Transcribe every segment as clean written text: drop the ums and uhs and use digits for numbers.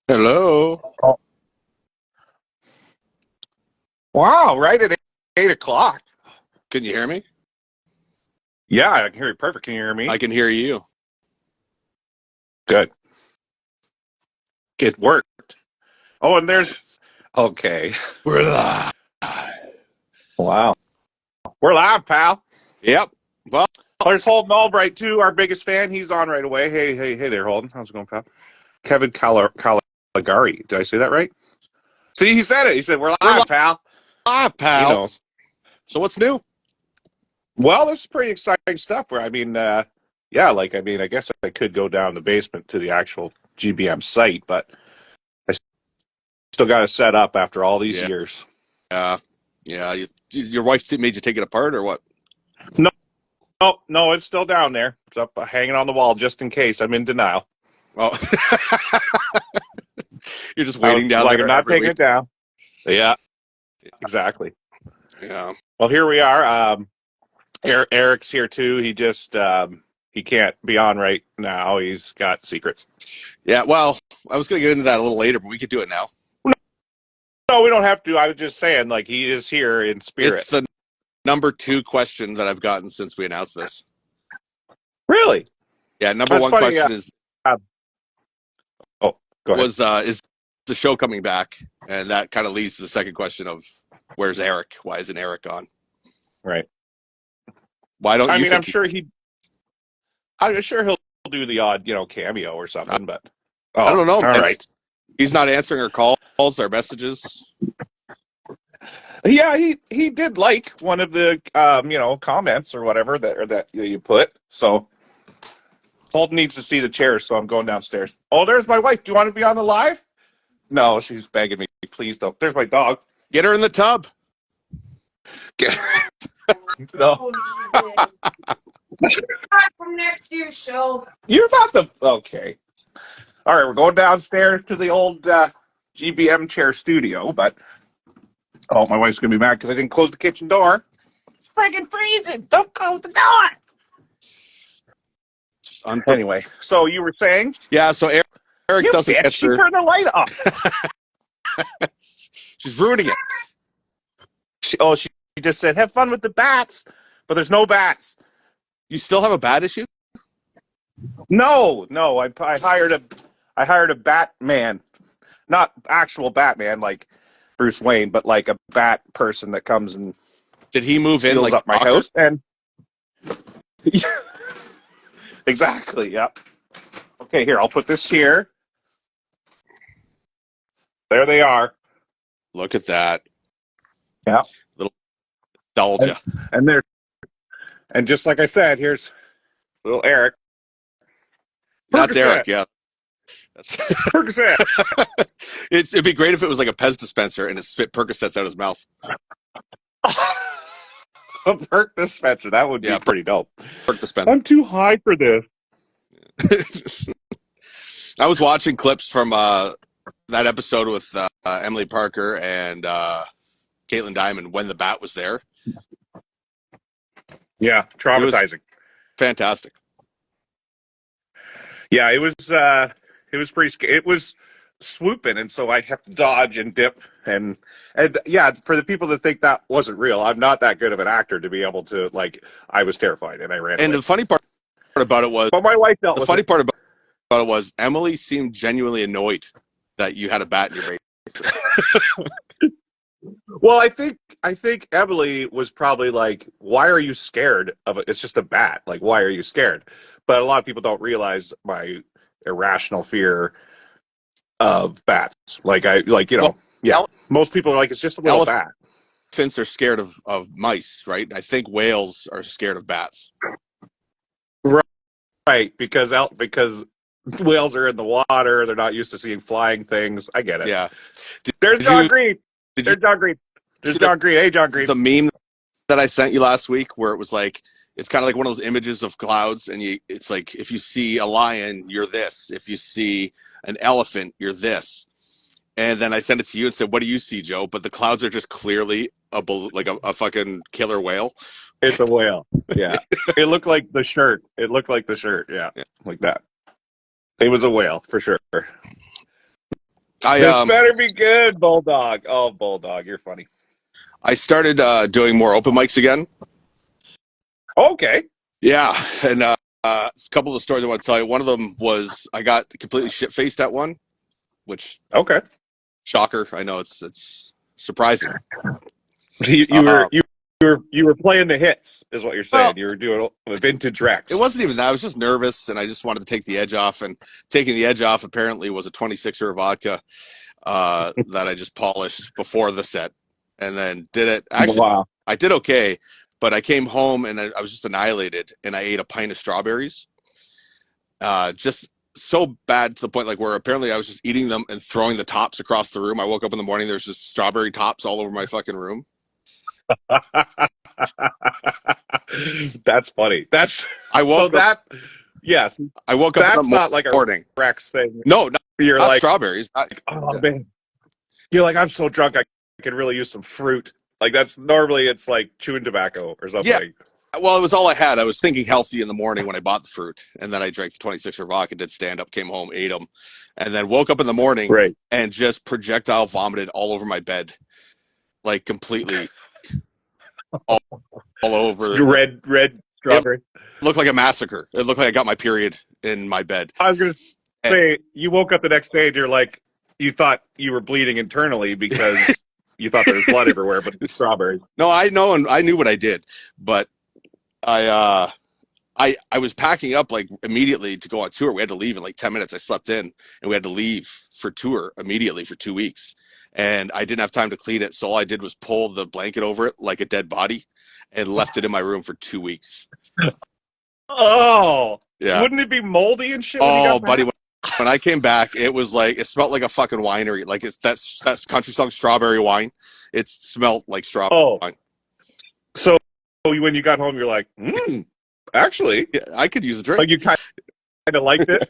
Hello. Oh, wow, right at 8 o'clock. Can you hear me? Yeah, I can hear you perfect. Can you hear me? I can hear you. Good. It worked. Oh, and there's okay. We're live. Wow. We're live, pal. Yep. Well, There's Holden Albright too, our biggest fan. He's on right away. Hey there, Holden. How's it going, pal? Kevin Caligari. Did I say that right? See, he said it. He said, "We're we're live, pal." live, He pal. knows. So what's new? Well, this is pretty exciting stuff. Where I guess I could go down the basement to the actual GBM site, but I still got to set up after all these Yeah. years. Yeah. Your wife made you take it apart or what? No, it's still down there. It's up hanging on the wall just in case. I'm in denial. Oh. You're just waiting down like, there I'm not every taking week. it down. Yeah, exactly. Yeah. Well, here we are. Eric's here too. He just he can't be on right now. He's got secrets. Yeah. Well, I was going to get into that a little later, but we could do it now. No, we don't have to. I was just saying, like, he is here in spirit. It's the number 2 question that I've gotten since we announced this. Really? Yeah. Number That's 1 funny, question yeah. is, Go ahead. is the show coming back? And that kind of leads to the second question of where's Eric? Why isn't Eric on? Right. Why don't you I'm think I'm sure he'll do the odd, cameo or something. But I don't know. All Man. right. He's not answering our calls, our messages. Yeah, he did like one of the comments or whatever that you put. So Holden needs to see the chairs, so I'm going downstairs. Oh, there's my wife. Do you want to be on the live? No, she's begging me. Please don't. There's my dog. Get her in the tub. No. From next year's show. You're about to. Okay. All right, we're going downstairs to the old GBM chair studio, but my wife's gonna be mad because I didn't close the kitchen door. It's freaking freezing. Don't close the door. Anyway, so you were saying? Yeah, so Eric You doesn't bitch, answer. she turned the light off. She's ruining it. She just said, "Have fun with the bats," but there's no bats. You still have a bat issue? No. I hired a Batman, not actual Batman like Bruce Wayne, but like a bat person that comes and Did he move in seals like up my Stalker? house. And exactly, yep. Okay, here, I'll put this here. There they are. Look at that. Yeah. Little nostalgia. And just like I said, here's little Eric. That's Percocet. Eric, yeah. Percocet. It'd be great if it was like a Pez dispenser and it spit Percocets out of his mouth. A perk dispenser. That would be pretty dope. Perk dispenser. I'm too high for this. I was watching clips from that episode with Emily Parker and Caitlin Diamond when the bat was there. Yeah, traumatizing. Fantastic. Yeah, it was pretty scary. It was swooping, and so I'd have to dodge and dip, and yeah, for the people that think that wasn't real, I'm not that good of an actor to be able to, like, I was terrified and I ran And away. the funny part about it was, But my wife dealt the with funny it. part about it was Emily seemed genuinely annoyed that you had a bat in your basement. Well, I think Emily was probably like, "Why are you scared of it? It's just a bat. Like, why are you scared?" But a lot of people don't realize my irrational fear of bats. Most people are like, "It's just a little bat." Elephants are scared of mice, right? I think whales are scared of bats. Right, because whales are in the water. They're not used to seeing flying things. I get it. Yeah. There's John Green. There's John Green. Hey, John Green. The meme that I sent you last week where it was like, it's kind of like one of those images of clouds, and it's like, if you see a lion, you're this. If you see an elephant, you're this. And then I sent it to you and said, "What do you see, Joe?" But the clouds are just clearly a fucking killer whale. It's a whale. Yeah. It looked like the shirt. Yeah. Like that. It was a whale for sure. This better be good, Bulldog. Oh, Bulldog, you're funny. I started doing more open mics again. Okay. Yeah, and a couple of the stories I want to tell you. One of them was I got completely shit faced at one, which Okay. shocker. I know it's surprising. You were playing the hits, is what you're saying. Well, You were doing a vintage Rex. It wasn't even that. I was just nervous, and I just wanted to take the edge off. And taking the edge off apparently was a 26er vodka that I just polished before the set, and then did it. Actually, Wow. I did okay, but I came home and I was just annihilated, and I ate a pint of strawberries. Just so bad to the point like where apparently I was just eating them and throwing the tops across the room. I woke up in the morning, there's just strawberry tops all over my fucking room. That's funny. I woke so up. that yes. I woke up. That's in the not like a morning. Rex thing. No, You're not like strawberries. oh man. You're like, I'm so drunk I could really use some fruit. Like that's normally it's like chewing tobacco or something. Yeah. Well, it was all I had. I was thinking healthy in the morning when I bought the fruit, and then I drank the 26er vodka, did stand up, came home, ate them, and then woke up in the morning Right. and just projectile vomited all over my bed, like completely all over. Red strawberry. It looked like a massacre. It looked like I got my period in my bed. I was gonna say you woke up the next day and you're like you thought you were bleeding internally because you thought there was blood everywhere, but it's strawberries. No, I know, and I knew what I did, but I was packing up like immediately to go on tour. We had to leave in like 10 minutes. I slept in and we had to leave for tour immediately for 2 weeks. And I didn't have time to clean it. So all I did was pull the blanket over it like a dead body and left it in my room for 2 weeks. Oh, yeah. Wouldn't it be moldy and shit? Oh, buddy, when I came back, it was like, it smelled like a fucking winery. Like it's that's country song strawberry wine. It smelled like strawberry wine. So when you got home, you're like, actually, yeah, I could use a drink. Like you kind of liked it.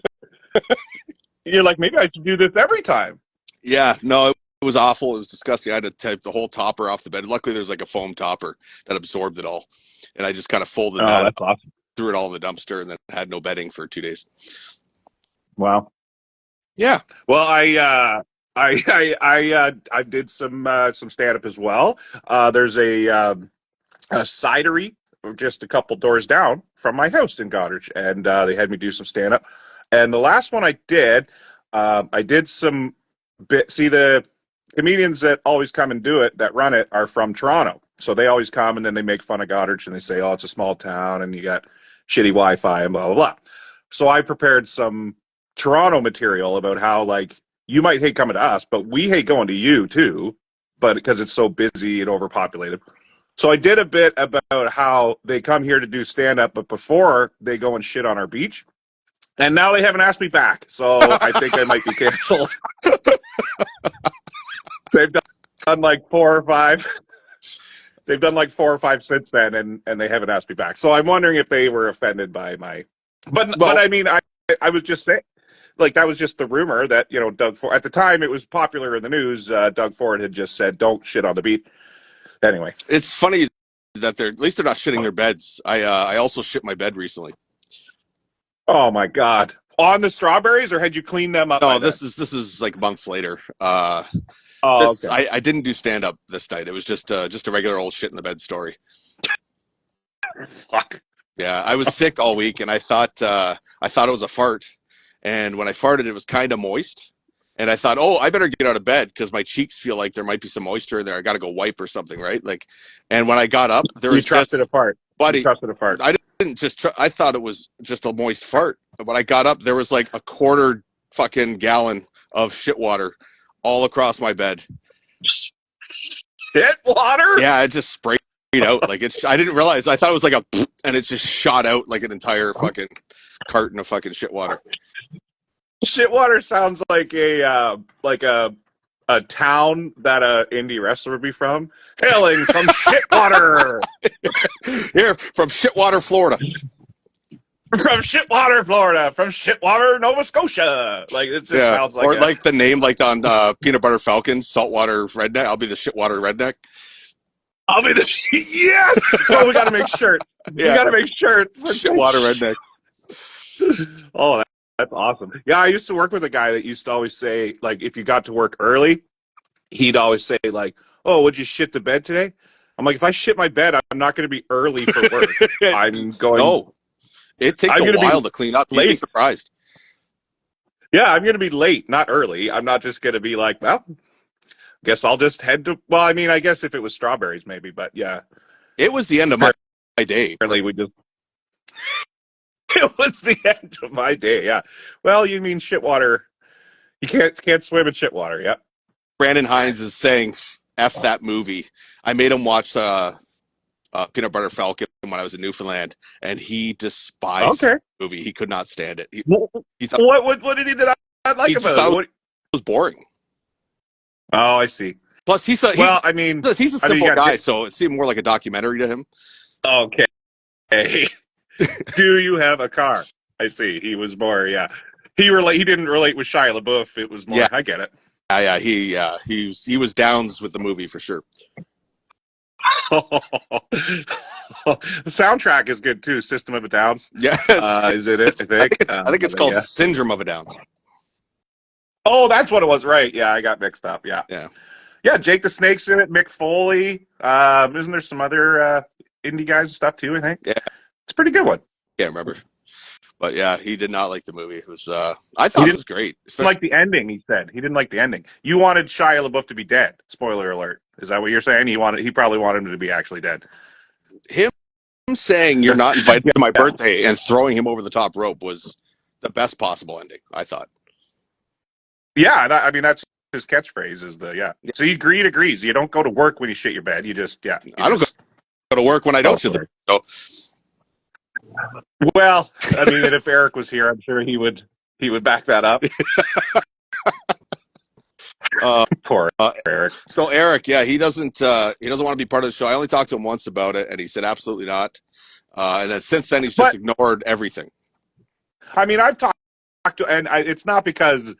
You're like, maybe I should do this every time. Yeah, no, it was awful. It was disgusting. I had to take the whole topper off the bed. Luckily, there's like a foam topper that absorbed it all, and I just kind of folded that, that's awesome. Threw it all in the dumpster, and then had no bedding for 2 days. Wow. Yeah. Well, I did some stand up as well. There's a cidery just a couple doors down from my house in Goderich, and they had me do some stand up. And the last one I did some bit. See, the comedians that always come and do it, that run it, are from Toronto, so they always come and then they make fun of Goderich and they say, "Oh, it's a small town and you got shitty Wi-Fi and blah blah blah." So I prepared some Toronto material about how like you might hate coming to us, but we hate going to you too, but because it's so busy and overpopulated. So I did a bit about how they come here to do stand-up, but before they go and shit on our beach. And now they haven't asked me back, so I think I might be canceled. They've done like 4 or 5. They've done like 4 or 5 since then, and they haven't asked me back. So I'm wondering if they were offended by my... But I mean, I was just saying, like, that was just the rumor that, you know, Doug Ford... At the time, it was popular in the news. Doug Ford had just said, don't shit on the beat. Anyway. It's funny that at least they're not shitting their beds. I also shit my bed recently. Oh my God! On the strawberries, or had you cleaned them up? No, this is like months later. Okay. I didn't do stand up this night. It was just a regular old shit in the bed story. Fuck. Yeah, I was sick all week, and I thought it was a fart. And when I farted, it was kind of moist. And I thought, oh, I better get out of bed because my cheeks feel like there might be some moisture in there. I got to go wipe or something, right? Like, and when I got up, there was trusted a fart, buddy. You trusted a fart. I didn't just. I thought it was just a moist fart. But when I got up, there was like a quarter fucking gallon of shit water all across my bed. Shit water? Yeah, it just sprayed out like it's. I didn't realize. I thought it was like a, and it just shot out like an entire fucking carton of fucking shit water. Shitwater sounds like a town that a indie wrestler would be from. Hailing from Shitwater. Here from Shitwater, Florida. From Shitwater, Florida. From Shitwater, Nova Scotia. Like it just sounds like. Or like the name, like on Peanut Butter Falcon, Saltwater Redneck. I'll be the Shitwater Redneck. I'll be the yes. Oh, we got to make shirts. Yeah. We got to make shirts. Shitwater Redneck. Oh, That's awesome. Yeah, I used to work with a guy that used to always say, like, if you got to work early, he'd always say, like, "Oh, would you shit the bed today?" I'm like, if I shit my bed, I'm not going to be early for work. I'm going. No, it takes I'm a going to be while to clean up. You'd be late. surprised. Yeah, I'm going to be late, not early. I'm not just going to be like, well, guess I'll just head to. Well, I mean, I guess if it was strawberries, maybe, but yeah, It was the end of my day. apparently we just. It was the end of my day. Yeah. Well, you mean shit water? You can't swim in shit water. Yeah. Brandon Hines is saying, "F that movie." I made him watch Peanut Butter Falcon when I was in Newfoundland, and he despised Okay. the movie. He could not stand it. He thought What did he not like he just about thought it? it was boring. Oh, I see. Plus, he's a simple guy, so it seemed more like a documentary to him. Okay. Do you have a car? I see. He was more, yeah. He didn't relate with Shia LaBeouf. It was more. Yeah. I get it. He was downs with the movie for sure. The soundtrack is good too. System of a Downs. Yes. Is it? I think. I think it's called Syndrome of a Downs. Oh, that's what it was. Right. Yeah, I got mixed up. Yeah. Yeah. Yeah. Jake the Snake's in it. Mick Foley. Isn't there some other indie guys and stuff too? I think. Yeah. It's a pretty good one. Can't remember. But yeah, he did not like the movie. It was I thought it was great. Especially like the ending, he said. He didn't like the ending. You wanted Shia LaBeouf to be dead. Spoiler alert. Is that what you're saying? He probably wanted him to be actually dead. Him saying you're not invited to my birthday and throwing him over the top rope was the best possible ending, I thought. Yeah, I mean that's his catchphrase is So you agrees. You don't go to work when you shit your bed. You just I don't go to work when I don't shit the bed. So. Well, I mean, if Eric was here, I'm sure he would back that up. Poor Eric. So Eric, yeah, he doesn't want to be part of the show. I only talked to him once about it, and he said absolutely not. And then since then, he's just ignored everything. I mean, I've talked to, and it's not because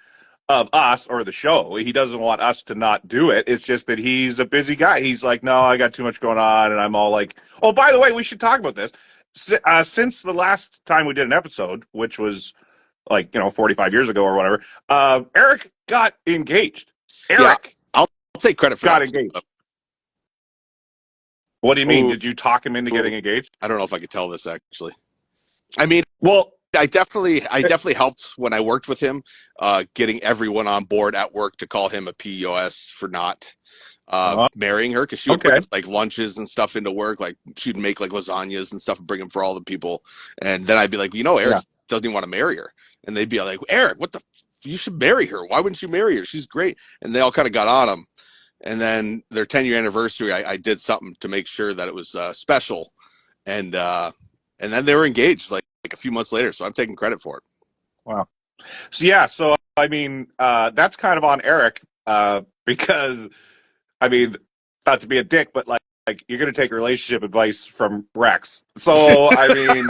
of us or the show. He doesn't want us to not do it. It's just that he's a busy guy. He's like, no, I got too much going on, and I'm all like, oh, by the way, we should talk about this. Since the last time we did an episode, which was 45 years ago or whatever, Eric got engaged. Eric, yeah, I'll take credit for got that. Engaged. What do you mean? Did you talk him into getting engaged? I don't know if I could tell this actually. I mean, well, I definitely helped when I worked with him, getting everyone on board at work to call him a POS for not marrying her, because she would bring us like lunches and stuff into work. Like she'd make like lasagnas and stuff and bring them for all the people. And then I'd be like, Eric doesn't even want to marry her. And they'd be like, Eric, you should marry her. Why wouldn't you marry her? She's great. And they all kind of got on him. And then their 10-year anniversary, I did something to make sure that it was special. And then they were engaged like a few months later. So I'm taking credit for it. Wow. So I mean, that's kind of on Eric because, I mean, not to be a dick, but like you're going to take relationship advice from Rex. So, I mean.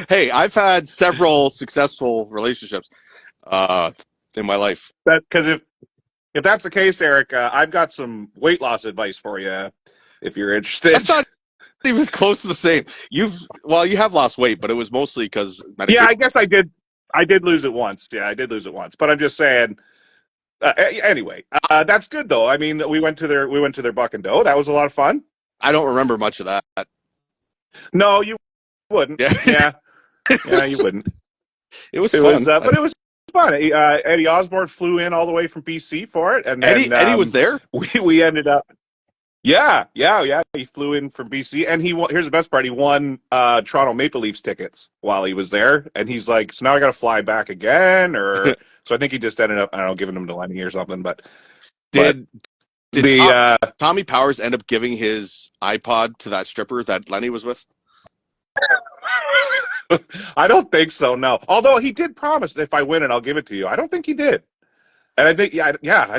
Hey, I've had several successful relationships in my life. Because if that's the case, Eric, I've got some weight loss advice for you if you're interested. That's not even close to the same. You have lost weight, but it was mostly because medication. Yeah, I guess I did. I did lose it once. Yeah, I did lose it once. But I'm just saying. Anyway, that's good though. I mean, we went to their Buck and Dough. That was a lot of fun. I don't remember much of that. No, you wouldn't. Yeah, you wouldn't. It was fun, but it was fun. Eddie Osborne flew in all the way from BC for it, and then, Eddie was there. We ended up. Yeah. He flew in from BC, and here's the best part. He won Toronto Maple Leafs tickets while he was there, and he's like, so now I got to fly back again, or so I think he just ended up, I don't know, giving them to Lenny or something. But did Tommy Powers end up giving his iPod to that stripper that Lenny was with? I don't think so. No, although he did promise that if I win it, I'll give it to you. I don't think he did, and I think I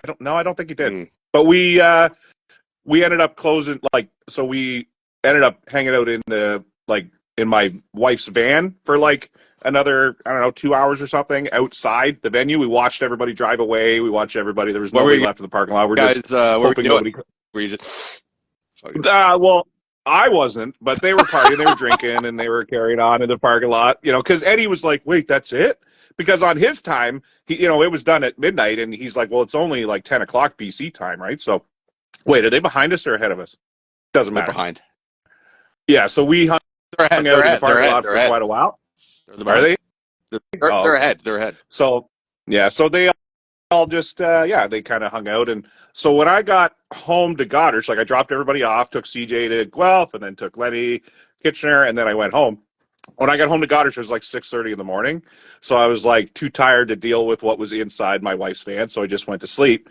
don't know. I don't think he did. But we ended up closing, so we ended up hanging out in my wife's van for another, I don't know, 2 hours or something outside the venue. We watched everybody drive away. We watched everybody. There was nobody left in the parking lot. We're just hoping nobody. Were you just... Well, I wasn't, but they were partying, they were drinking, and they were carrying on in the parking lot. Because Eddie was like, "Wait, that's it?" Because on his time, it was done at midnight, and he's like, "Well, it's only like 10 o'clock BC time, right?" So, wait, are they behind us or ahead of us? Doesn't They're matter. behind. Yeah, so we hung They're ahead. out in the parking lot for They're quite a while. ahead. Are they? They're ahead. They're ahead. So, yeah, so they all just, they kind of hung out. And so when I got home to Goddard, like I dropped everybody off, took CJ to Guelph, and then took Lenny Kitchener, and then I went home. When I got home to Goddard, it was like 6:30 in the morning. So I was like too tired to deal with what was inside my wife's van. So I just went to sleep.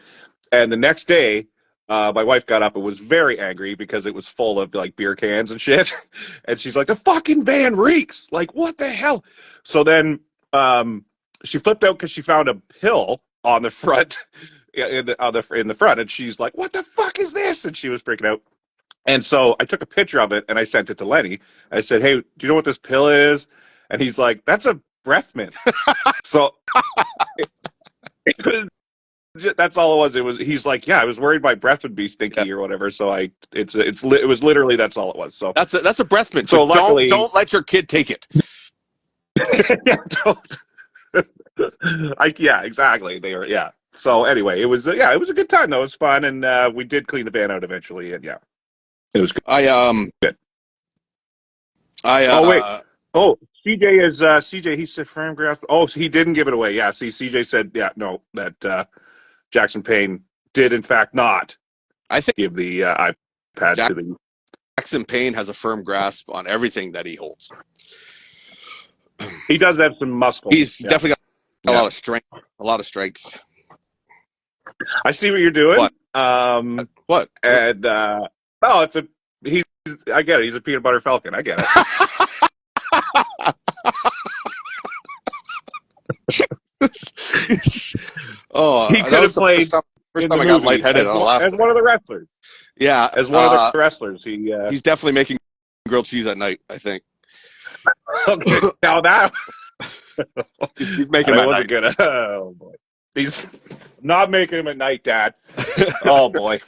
And the next day, my wife got up and was very angry because it was full of like beer cans and shit. And she's like, "The fucking van reeks. Like, what the hell?" So then she flipped out because she found a pill on the front, in the front, and she's like, "What the fuck is this?" And she was freaking out. And so I took a picture of it and I sent it to Lenny. I said, "Hey, do you know what this pill is?" And he's like, "That's a breath mint." So that's all it was. He's like, "Yeah, I was worried my breath would be stinky or whatever." So it was literally, that's all it was. So that's a breath mint. So luckily, don't let your kid take it. Yeah, don't. Yeah, exactly. They were, yeah. So anyway, it was a good time though. It was fun, and we did clean the van out eventually, and yeah, it was good. Good. Oh wait. Oh, CJ is CJ. He said firm grasp. Oh, so he didn't give it away. Yeah. See, CJ said, yeah, no, that Jackson Payne did in fact not. I think give the iPad to the. Jackson Payne has a firm grasp on everything that he holds. He does have some muscle. He's definitely got a lot of strength. A lot of strength. I see what you're doing. What? And I get it. He's a peanut butter falcon. I get it. He could have played. First time I got lightheaded on a laugh. As one of the wrestlers. Yeah, as one of the wrestlers. He's definitely making grilled cheese at night, I think. Okay, now that he's making him at night. Good. Oh boy, he's not making him at night, Dad. Oh boy.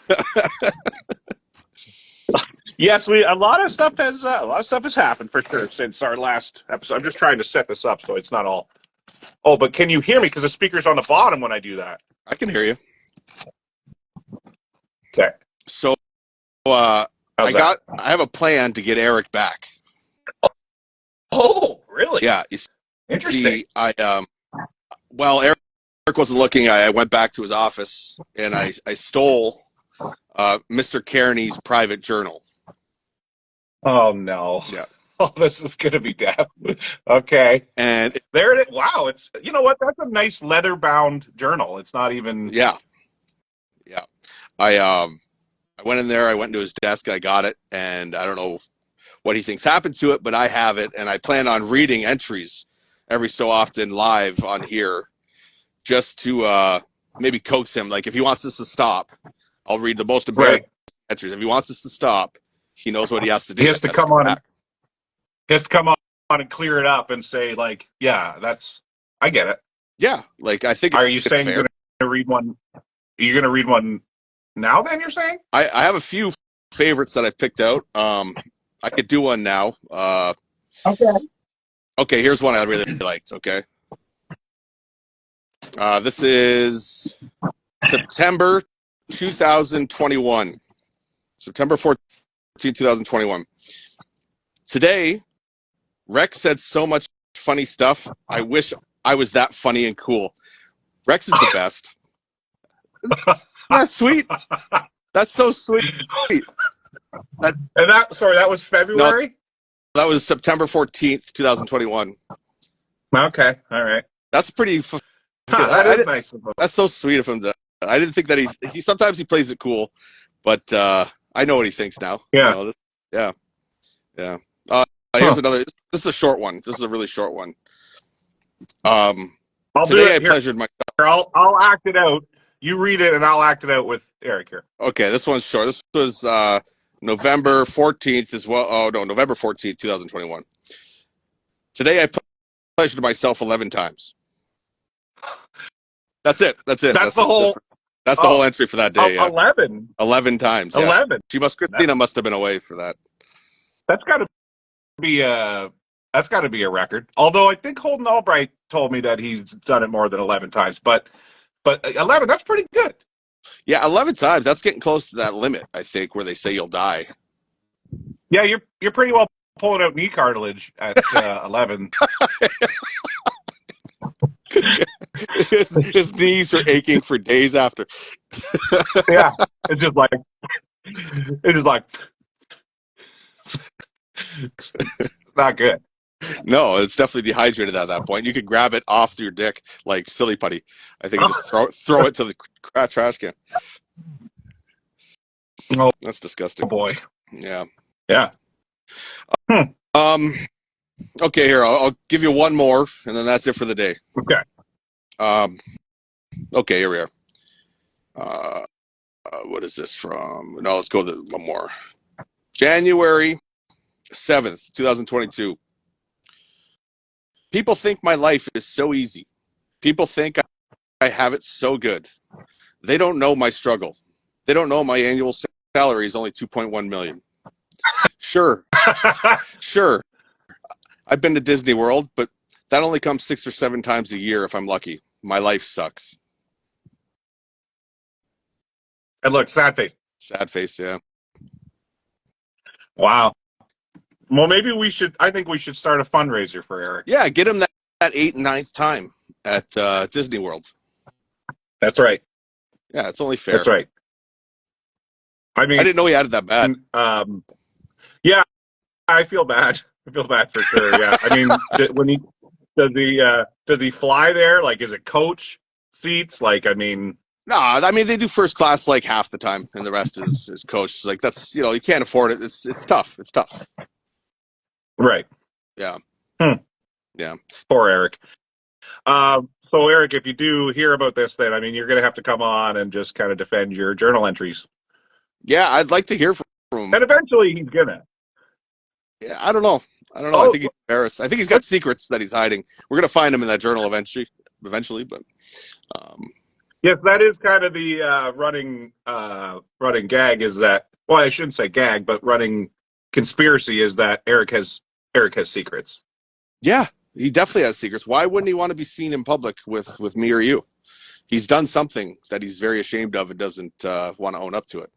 Yes, a lot of stuff has happened for sure since our last episode. I'm just trying to set this up so it's not all. Oh, but can you hear me? Because the speaker's on the bottom when I do that. I can hear you. Okay. So, I have a plan to get Eric back. Oh, really? Yeah. Interesting. See, well, Eric wasn't looking. I went back to his office and I stole Mr. Kearney's private journal. Oh no. Yeah. Oh, this is gonna be death. Okay. And there it is. Wow, it's, you know what? That's a nice leather bound journal. It's not even. Yeah. Yeah. I went in there. I went into his desk. I got it, and I don't know what he thinks happened to it, but I have it, and I plan on reading entries every so often live on here, just to maybe coax him. Like if he wants us to stop, I'll read the most embarrassing entries. If he wants us to stop, he knows what he has to do. He has to come on. He has to come on and clear it up and say, like, yeah, I get it. Yeah, like I think. Are you saying you're going to read one? Are you going to read one now? Then you're saying? I have a few favorites that I've picked out. I could do one now. Okay. Okay, here's one I really liked. Okay. This is September 2021. September 14, 2021. Today, Rex said so much funny stuff. I wish I was that funny and cool. Rex is the best. That's sweet. That's so sweet. That was February? No, that was September 14th, 2021. Okay, all right. That's pretty. That is nice of him. That's so sweet of him. I didn't think that he sometimes he plays it cool, but I know what he thinks now. Yeah. You know, yeah. Here's another. This is a short one. This is a really short one. Today I pleasured myself. I'll act it out. You read it, and I'll act it out with Eric here. Okay, this one's short. This was November 14th as well. Oh no, November 14th, 2021. Today I pleasured myself 11 times. That's it. That's the whole. That's the whole entry for that day. 11. 11 times. 11. Christina must have been away for that. That's got to be a record. Although I think Holden Albright told me that he's done it more than 11 times, but 11, that's pretty good. Yeah, 11 times. That's getting close to that limit, I think, where they say you'll die. Yeah, you're pretty well pulling out knee cartilage at 11. His knees are aching for days after. Yeah, it's just like not good. No, it's definitely dehydrated at that point. You could grab it off your dick like silly putty. I think you just throw it to the trash can. Oh, that's disgusting. Oh boy. Yeah. Yeah. Okay, here I'll give you one more, and then that's it for the day. Okay. Okay, here we are. What is this from? No, let's go with one more. January 7th, 2022. People think my life is so easy. People think I have it so good. They don't know my struggle. They don't know my annual salary is only 2.1 million. Sure. I've been to Disney World, but that only comes 6 or 7 times a year if I'm lucky. My life sucks. And look, sad face. Sad face, yeah. Wow. Well, maybe I think we should start a fundraiser for Eric. Yeah, get him that 8th and 9th time at Disney World. That's right. Yeah, it's only fair. That's right. I mean, I didn't know he had it that bad. Yeah, I feel bad. I feel bad for sure. Yeah. I mean, does he fly there? Like, is it coach seats? Like, I mean, No, I mean they do first class like half the time, and the rest is coach. Like that's you can't afford it. It's tough. It's tough. Right. Yeah. Yeah. Poor Eric. So Eric, if you do hear about this, then I mean you're going to have to come on and just kind of defend your journal entries. Yeah, I'd like to hear from him. And eventually he's gonna. Yeah, I don't know. I think he's embarrassed. I think he's got secrets that he's hiding. We're gonna find him in that journal eventually, but. Yes, that is kind of the running gag. Is that I shouldn't say gag, but running conspiracy is that Eric has secrets. Yeah, he definitely has secrets. Why wouldn't he want to be seen in public with me or you? He's done something that he's very ashamed of and doesn't want to own up to it.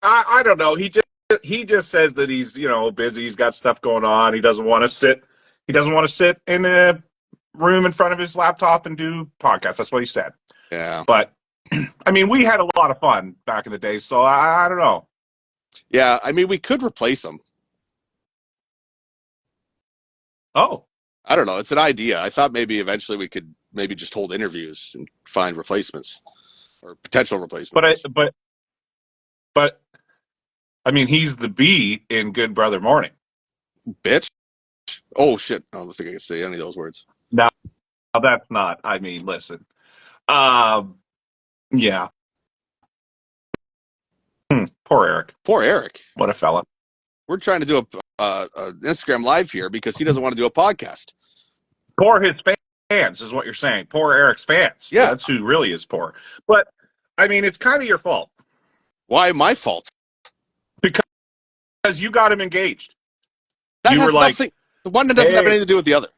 I don't know. He just says that he's busy. He's got stuff going on. He doesn't want to sit. He doesn't want to sit in a room in front of his laptop and do podcasts. That's what he said. Yeah. But I mean, we had a lot of fun back in the day, so I don't know. Yeah, I mean, we could replace him. Oh. I don't know. It's an idea. I thought maybe eventually we could maybe just hold interviews and find replacements or potential replacements. But I mean, he's the B in Good Brother Morning. Bitch. Oh shit! I don't think I can say any of those words. No, that's not. I mean, listen. Yeah. Poor Eric. Poor Eric. What a fella. We're trying to do a Instagram live here because he doesn't want to do a podcast. Poor his fans is what you're saying. Poor Eric's fans. Yeah, that's who really is poor. But I mean, it's kind of your fault. Why my fault? Because you got him engaged. That has nothing. The one that doesn't have anything to do with the other.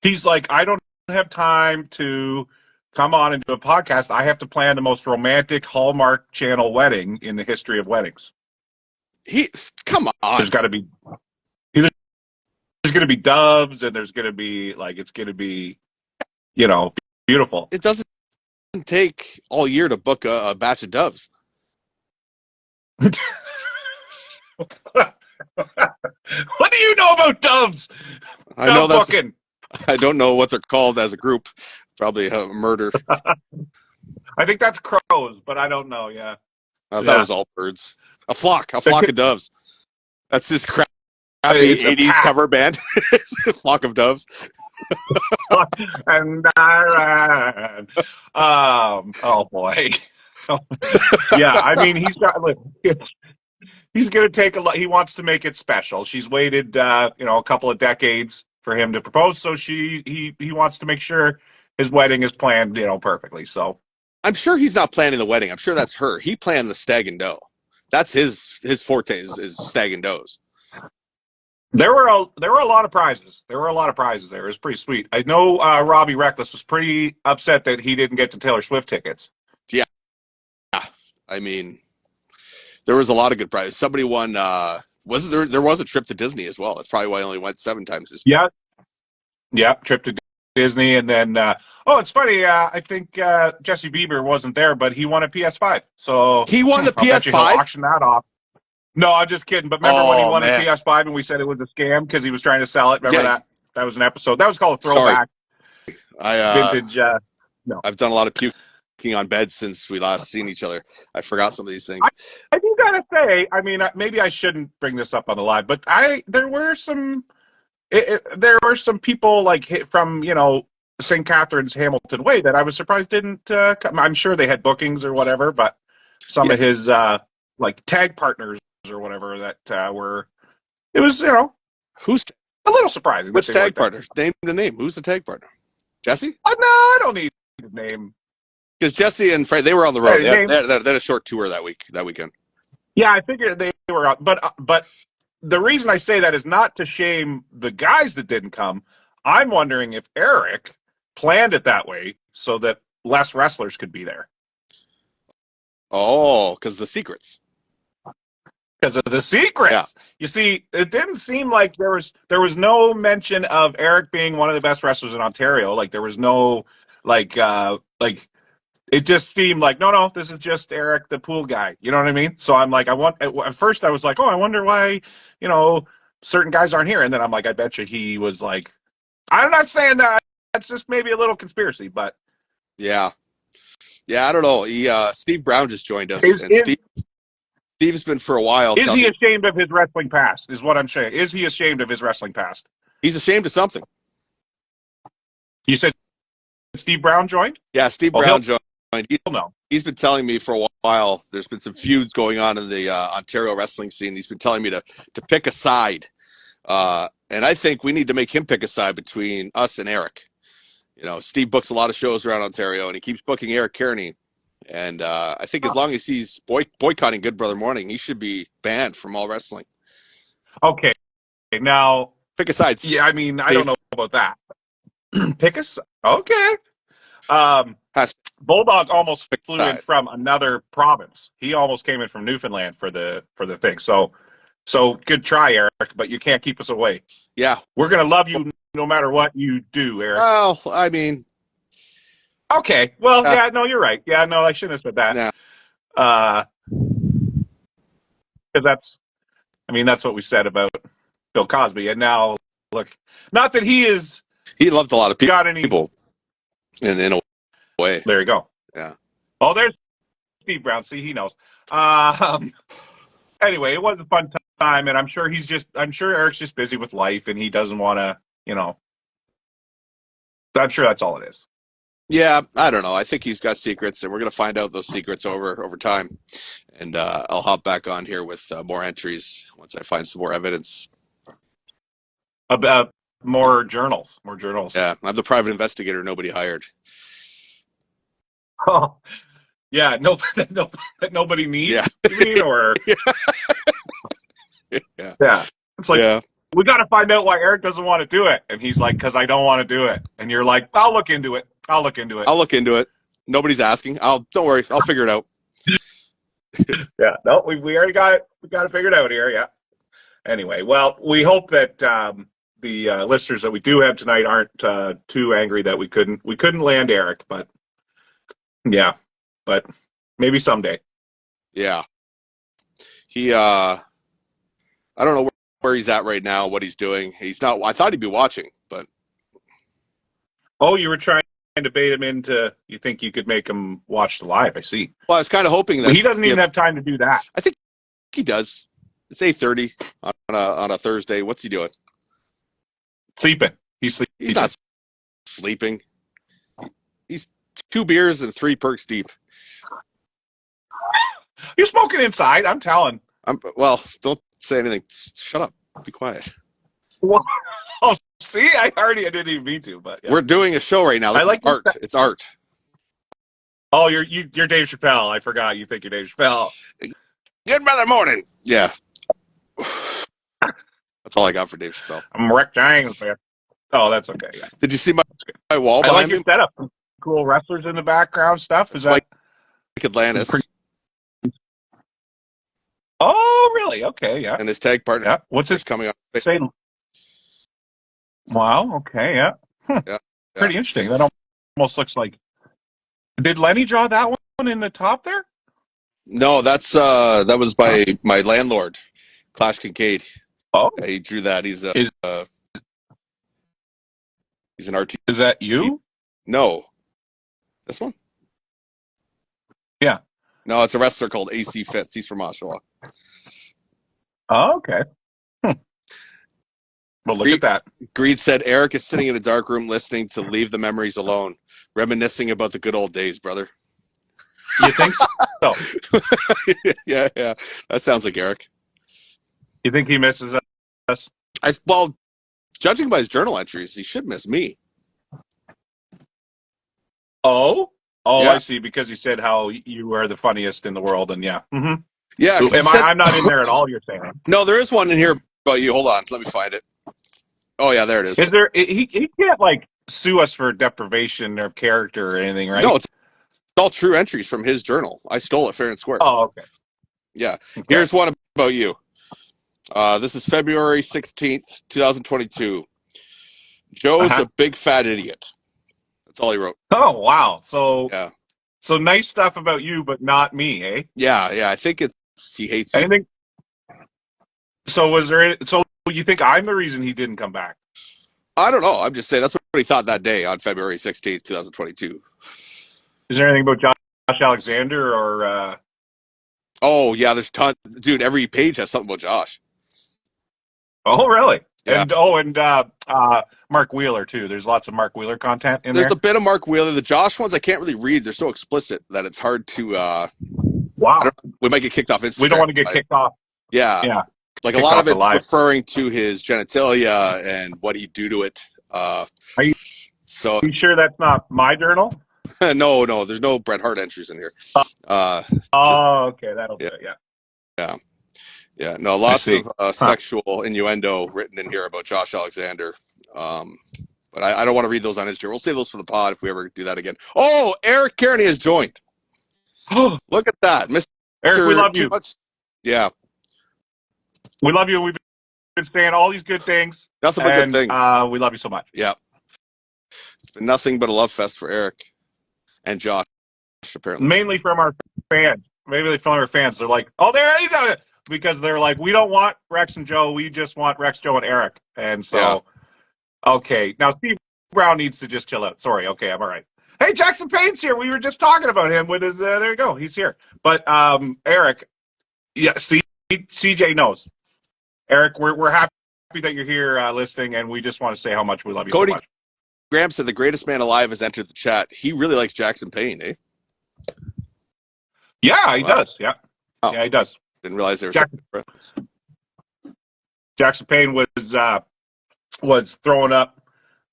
He's like, I don't have time to come on and do a podcast. I have to plan the most romantic Hallmark Channel wedding in the history of weddings. Come on. There's going to be doves, and there's going to be it's going to be, beautiful. It doesn't take all year to book a batch of doves. What do you know about doves? I know that booking. I don't know what they're called as a group. Probably a murder. I think that's crows, but I don't know. Yeah, I thought it was all birds. A flock of doves. That's this crappy 80s cover band. A flock of doves. And I ran. Oh boy. Yeah, I mean he's going to take a lot. He wants to make it special. She's waited, a couple of decades for him to propose. So he wants to make sure his wedding is planned, perfectly. So I'm sure he's not planning the wedding. I'm sure that's her. He planned the stag and doe. That's his forte is stag and does. There were a lot of prizes. There were a lot of prizes there. It was pretty sweet. I know Robbie Reckless was pretty upset that he didn't get the Taylor Swift tickets. Yeah. I mean, there was a lot of good prizes. Somebody won. Wasn't there? There was a trip to Disney as well. That's probably why I only went 7 times this year. Yeah, trip to Disney, and then it's funny. I think Jesse Bieber wasn't there, but he won a PS5. So He won the I'll bet you he'll PS5. auction that off. No, I'm just kidding. But remember when he won man. the PS5 and we said it was a scam because he was trying to sell it? Remember that? That was an episode. That was called a throwback. Vintage. No, I've done a lot of puking on beds since we last seen each other. I forgot some of these things. I do gotta say, I mean, maybe I shouldn't bring this up on the live, but there were some people like from St. Catharines, Hamilton Way that I was surprised didn't come. I'm sure they had bookings or whatever, but some of his like tag partners or whatever that were. It was Who's a little surprising. which tag partner? Name the name. Who's the tag partner? Jesse? No, I don't need his name. Because Jesse and Fred, they were on the road. Hey, they had a short tour that weekend. Yeah, I figured they were out, but the reason I say that is not to shame the guys that didn't come. I'm wondering if Eric planned it that way so that less wrestlers could be there. Oh, because the secrets. Because of the secrets. Yeah. You see, it didn't seem like there was no mention of Eric being one of the best wrestlers in Ontario. Like there was no like it just seemed like no, this is just Eric, the pool guy. You know what I mean? So I'm like, at first I was like, I wonder why certain guys aren't here, and then I'm like, I bet you he was like, I'm not saying that. That's just maybe a little conspiracy, but yeah, I don't know. Steve Brown just joined us, Steve's been for a while. Is he ashamed of his wrestling past? Is what I'm saying. Is he ashamed of his wrestling past? He's ashamed of something. You said Steve Brown joined? Yeah, Steve Brown joined. He's been telling me for a while. There's been some feuds going on in the Ontario wrestling scene. He's been telling me to pick a side, and I think we need to make him pick a side between us and Eric. Steve books a lot of shows around Ontario, and he keeps booking Eric Kearney. And I think as long as he's boycotting Good Brother Morning, he should be banned from all wrestling. Okay, now pick a side. Yeah, I mean, I don't know about that. Pick a side. Okay. Bulldog almost flew in from another province. He almost came in from Newfoundland for the thing. So good try, Eric, but you can't keep us away. Yeah, we're gonna love you no matter what you do, Eric. Well, I mean, okay. Well, yeah, no, you're right. Yeah, no, I shouldn't have said that. Yeah. Because that's what we said about Bill Cosby, and now look, not that he loved a lot of people. Got any people in a way. There you go. Yeah. Oh, there's Steve Brown. See, he knows. Anyway, it was a fun time, and I'm sure Eric's just busy with life, and he doesn't want to, I'm sure that's all it is. Yeah, I don't know. I think he's got secrets, and we're going to find out those secrets over time. And I'll hop back on here with more entries once I find some more evidence. About more journals. Yeah, I'm the private investigator nobody hired. Oh, yeah, that nobody needs. Yeah. You mean, or yeah. It's like we got to find out why Eric doesn't want to do it, and he's like, "Because I don't want to do it." And you're like, "I'll look into it. I'll look into it." Nobody's asking. Don't worry. I'll figure it out. Yeah. No, we already got it. We got it figured out here. Yeah. Anyway, well, we hope that the listeners that we do have tonight aren't too angry that we couldn't land Eric, but yeah, but maybe someday. Yeah. He I don't know where he's at right now, what he's doing. He's not. I thought he'd be watching, but. Oh, you were trying to bait him into. You think you could make him watch the live? I see. Well, I was kind of hoping that he doesn't even have time to do that. I think he does. It's 8:30 on a Thursday. What's he doing? Sleeping. He's sleeping. He's not sleeping. He's 2 beers and 3 perks deep. You're smoking inside. I'm telling. Well, don't say anything. Shut up. Be quiet. Well, oh, see, I didn't even mean to, but yeah. We're doing a show right now. This is art. It's art. Oh, you're Dave Chappelle. I forgot. You think you're Dave Chappelle. Good brother morning. Yeah. That's all I got for Dave Chappelle. I'm Rick James, man. Oh, that's okay. Yeah, Did you see my wall I like behind your me? setup. Cool wrestlers in the background stuff. Is It's Mike that Atlantis pretty? Oh, really? Okay, yeah, and his tag partner yeah. What's is it coming up. say? Wow. Okay, yeah. Yeah. Yeah. Pretty interesting. That almost looks like. Did Lenny draw that one in the top there? No, that was by my landlord, Clash Kincaid. Oh, He drew that. He's is he's an RT. is that you? No, this one. Yeah. No, it's a wrestler called AC Fitz. He's from Oshawa. Oh, okay. Well, look at that. Greed said Eric is sitting in a dark room listening to Leave the Memories Alone, reminiscing about the good old days, brother. You think so? Yeah. That sounds like Eric. You think he misses us? Well, judging by his journal entries, he should miss me. Oh, Yeah. I see. Because he said how you are the funniest in the world, and yeah. Mm-hmm. Yeah. I'm not in there at all. You're saying? No, there is one in here about you. Hold on, let me find it. Oh yeah, there it is. Is there? He can't like sue us for deprivation of character or anything, right? No, it's all true entries from his journal. I stole it fair and square. Oh, okay. Yeah. Okay. Here's one about you. This is February 16th, 2022. Joe's a big fat idiot. That's all he wrote. Oh, wow. So Yeah. So nice stuff about you, but not me, eh? Yeah. I think he hates you. Anything? So was there? So you think I'm the reason he didn't come back? I don't know. I'm just saying that's what he thought that day on February 16th, 2022. Is there anything about Josh Alexander or? Oh yeah, there's tons. Dude, every page has something about Josh. Oh, really? Yeah. And Mark Wheeler too. There's lots of Mark Wheeler content in there. There's a bit of Mark Wheeler. The Josh ones I can't really read. They're so explicit that it's hard to. Wow. We might get kicked off Instagram. We don't want to get kicked off. Yeah. Yeah. Like a lot of it's referring to his genitalia and what he'd do to it. Are you sure that's not my journal? No, there's no Bret Hart entries in here. Okay, that'll do it. Yeah. No, lots of sexual innuendo written in here about Josh Alexander. But I don't want to read those on Instagram. We'll save those for the pod if we ever do that again. Oh, Eric Kearney has joined. Look at that, Mr. Eric. We love you. Yeah, we love you. We've been saying all these good things. Nothing but good things. We love you so much. Yeah, it's been nothing but a love fest for Eric and Josh. Apparently, mainly from our fans. Maybe from our fans. They're like, "Oh, there he's on it," because they're like, "We don't want Rex and Joe. We just want Rex, Joe, and Eric." And so, okay, now Steve Brown needs to just chill out. Sorry. Okay, I'm all right. Hey, Jackson Payne's here. We were just talking about him with his. There you go. He's here. But Eric, yeah, CJ knows. Eric, we're happy that you're here listening, and we just want to say how much we love you so much. Graham said the greatest man alive has entered the chat. He really likes Jackson Payne, eh? Yeah, he does. Yeah. Oh. Yeah, he does. Didn't realize there was Jackson Payne was throwing up.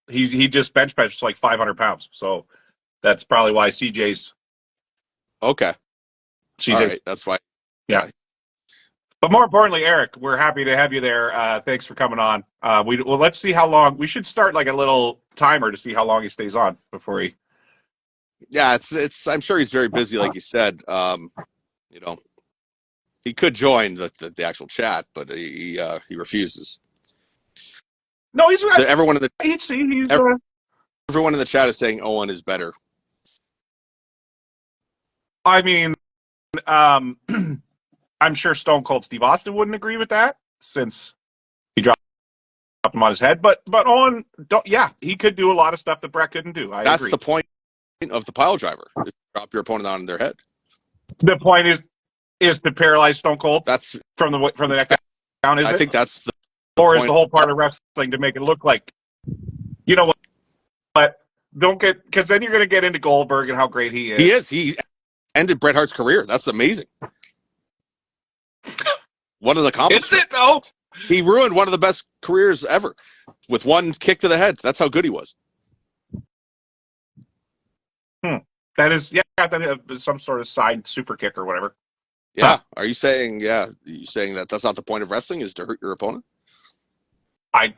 He just bench pressed like 500 pounds. So that's probably why CJ's. Okay. CJ. All right, that's why. Yeah. But more importantly, Eric, we're happy to have you there. Thanks for coming on. Let's see how long. We should start like a little timer to see how long he stays on before he. Yeah, it's. I'm sure he's very busy, like you said. He could join the actual chat, but he refuses. No, he's so everyone in the everyone in the chat is saying Owen is better. I mean, I'm sure Stone Cold Steve Austin wouldn't agree with that since he dropped him on his head. But Owen, he could do a lot of stuff that Bret couldn't do. That's agree. The point of the pile driver. Is drop your opponent on their head. The point is to paralyze Stone Cold. That's from the neck down. I think that's the. Or is the whole part of wrestling to make it look like, you know what? But don't get, because then you're going to get into Goldberg and how great he is. He is. He ended Bret Hart's career. That's amazing. One of the accomplishments. Is it though? He ruined one of the best careers ever with one kick to the head. That's how good he was. That is, that is some sort of side super kick or whatever. Yeah. Are you saying? Yeah. Are you saying that that's not the point of wrestling, is to hurt your opponent? I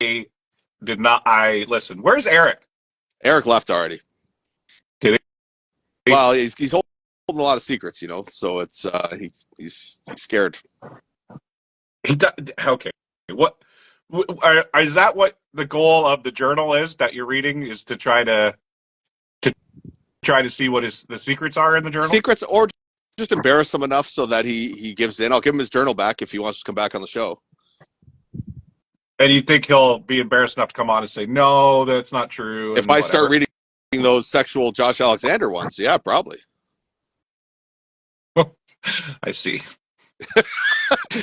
did not. I listen. Where's Eric? Eric left already. Did he? Well, he's holding a lot of secrets, you know. So it's he's scared. Okay. What is that? What the goal of the journal is that you're reading is to try to see what the secrets are in the journal? Secrets, or just embarrass him enough so that he gives in. I'll give him his journal back if he wants to come back on the show. And you think he'll be embarrassed enough to come on and say, no, that's not true? If I start reading those sexual Josh Alexander ones, yeah, probably. I see.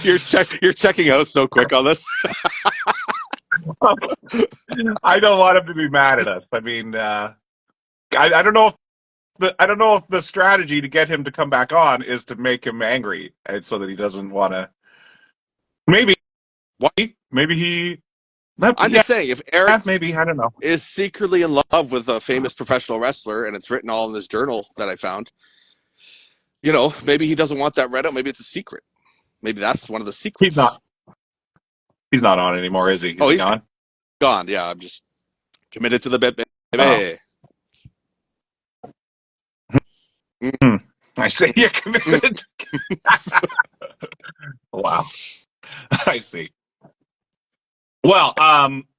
You're checking out so quick on this. I don't want him to be mad at us. I mean, I don't know if the strategy to get him to come back on is to make him angry, and so that he doesn't want to. Maybe he. I'm just saying, if Eric maybe, I don't know, is secretly in love with a famous professional wrestler, and it's written all in this journal that I found, you know, maybe he doesn't want that read out. Maybe it's a secret. Maybe that's one of the secrets. He's not on anymore, is he? He's gone? Gone. Yeah, I'm just committed to the bit, baby. I say you're committed. Wow. I see. Well,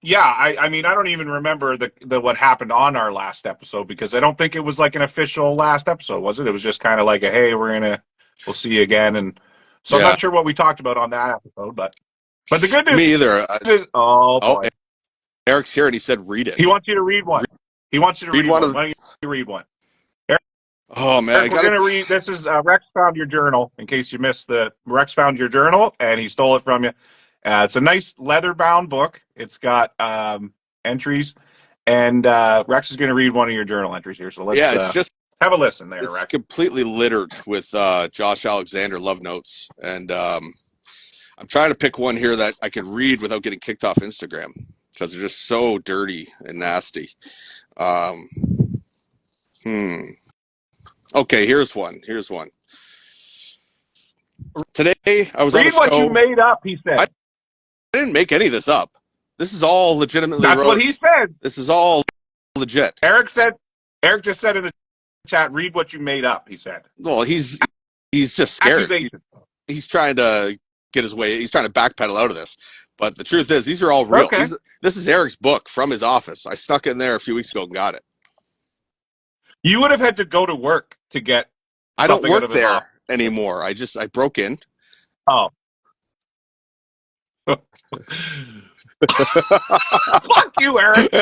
yeah, I mean, I don't even remember the what happened on our last episode, because I don't think it was like an official last episode, was it? It was just kind of like hey, we'll see you again, and so I'm not sure what we talked about on that episode, but the good news. Me either. Is boy. Eric's here and he said read it. He wants you to read one. He wants you to read one. Why don't you read one? Oh man, Eric, we're gonna read. This is Rex found your journal. In case you missed Rex found your journal and he stole it from you. It's a nice leather-bound book. It's got entries, and Rex is going to read one of your journal entries here. So let's it's just have a listen there, it's Rex. Completely littered with Josh Alexander love notes, and I'm trying to pick one here that I could read without getting kicked off Instagram, because they're just so dirty and nasty. Okay, here's one. Today I was on a show. Read what you made up, he said. I didn't make any of this up. This is all legitimately That's what he said. This is all legit. Eric just said in the chat, read what you made up, he said. Well, he's just scared. He's trying to get his way. He's trying to backpedal out of this. But the truth is, these are all real. Okay. This is Eric's book from his office. I snuck in there a few weeks ago and got it. You would have had to go to work to get. I don't work there anymore. I broke in. Oh. Fuck you, Eric.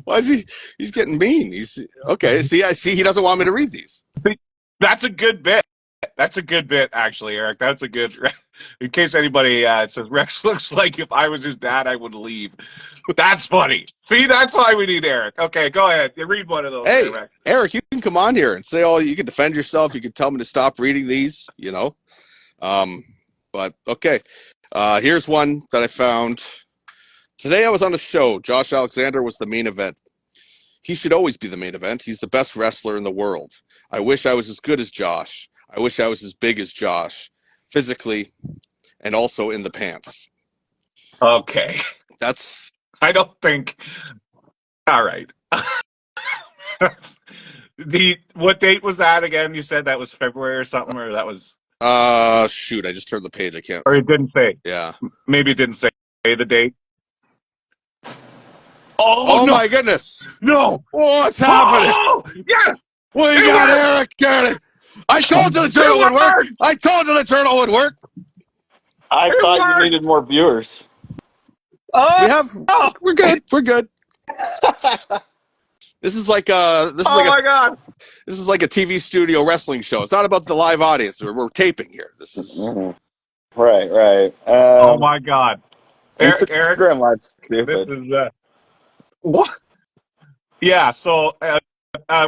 Why is he? He's getting mean. He's okay. I see. He doesn't want me to read these. That's a good bit. That's a good bit, actually, Eric. That's a good. In case anybody says Rex looks like if I was his dad, I would leave. That's funny. See, that's why we need Eric. Okay, go ahead. You read one of those. Hey, there, Rex. Eric, you can come on here and say, "Oh, you can defend yourself. You can tell me to stop reading these." You know. But okay. Here's one that I found. Today I was on a show. Josh Alexander was the main event. He should always be the main event. He's the best wrestler in the world. I wish I was as good as Josh. I wish I was as big as Josh, physically and also in the pants. Okay. I don't think. All right. What date was that again? You said that was February or something, or that was. Shoot! I just turned the page. I can't. Or it didn't say. Yeah. Maybe it didn't say the date. Oh no. My goodness! No! What's happening? Oh, yes! We got Eric. Get it! I told you the journal would work. I told you the journal would work. I thought you needed more viewers. Oh, We're good. We're good. This is like a. my God! This is like a TV studio wrestling show. It's not about the live audience. We're taping here. This is right. Oh my God! Eric, Life's stupid. This is what? Yeah. So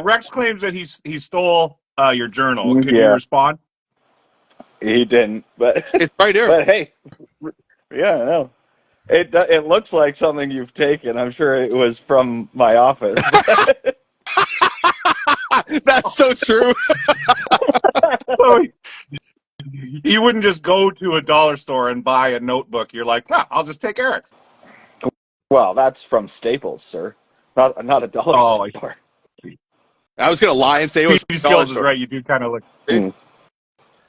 Rex claims that he stole your journal. Can you respond? He didn't, but it's right here. But hey, yeah, no. It looks like something you've taken. I'm sure it was from my office. That's so true. So you wouldn't just go to a dollar store and buy a notebook. You're like, no, I'll just take Eric's. Well, that's from Staples, sir. Not a dollar Oh, store. I was gonna lie and say it was Steve dollar Skills is store. right. You do kind of look. It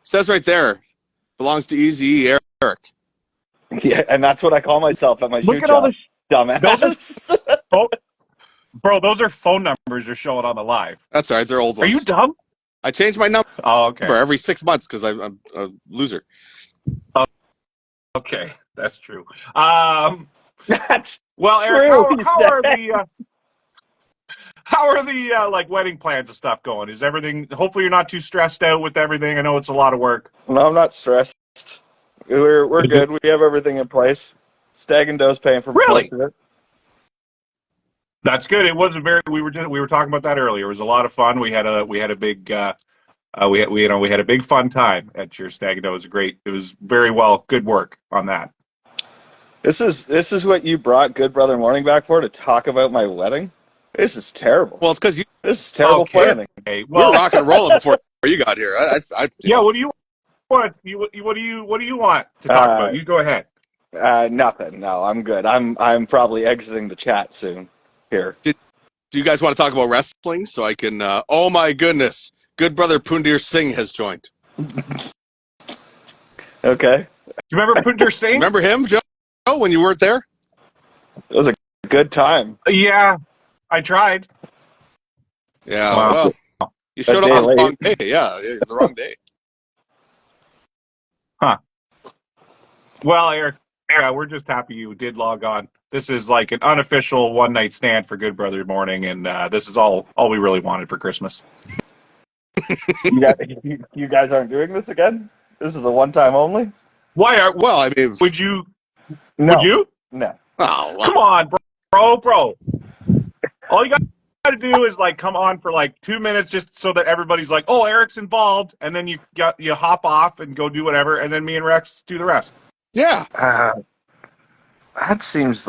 says right there, belongs to Easy Eric. Yeah, and that's what I call myself at my Look shoe at all shop. Dumbass. Bro, those are phone numbers you're showing on the live. That's all right. They're old Are ones. you dumb? I change my number Oh, okay. every 6 months because I'm a loser. Okay, that's true. That's Well, Eric, true, he how are the like wedding plans and stuff going? Is everything? Hopefully, you're not too stressed out with everything. I know it's a lot of work. No, I'm not stressed. We're good. We have everything in place. Stag and Doe's paying for Really? most of it. That's good. It wasn't very. We were talking about that earlier. It was a lot of fun. We had a big we had a big fun time at your Stag and Doe. It was great. It was very well. Good work on that. This is what you brought Good Brother Morning back for, to talk about my wedding? This is terrible. Well, it's because you This is terrible planning. Okay. we were Well, rocking and rolling before you got here. yeah. What do you want? What do you want to talk about? You go ahead. Nothing. No, I'm good. I'm probably exiting the chat soon. Here. Do you guys want to talk about wrestling so I can? Oh my goodness, Good Brother Pundir Singh has joined. Okay. Do you remember Pundir Singh? Remember him, Joe, when you weren't there? It was a good time. Yeah, I tried. Yeah. Wow. Well, you showed up day on the late. wrong day. Yeah, the wrong day. Well, Eric, yeah, we're just happy you did log on. This is like an unofficial one-night stand for Good Brother Morning, and this is all we really wanted for Christmas. You guys aren't doing this again? This is a one-time only? Well, I mean, Would you? No. Would you? No. oh, Come on, bro. All you got to do is like come on for like 2 minutes, just so that everybody's like, "Oh, Eric's involved," and then you hop off and go do whatever, and then me and Rex do the rest. yeah. That seems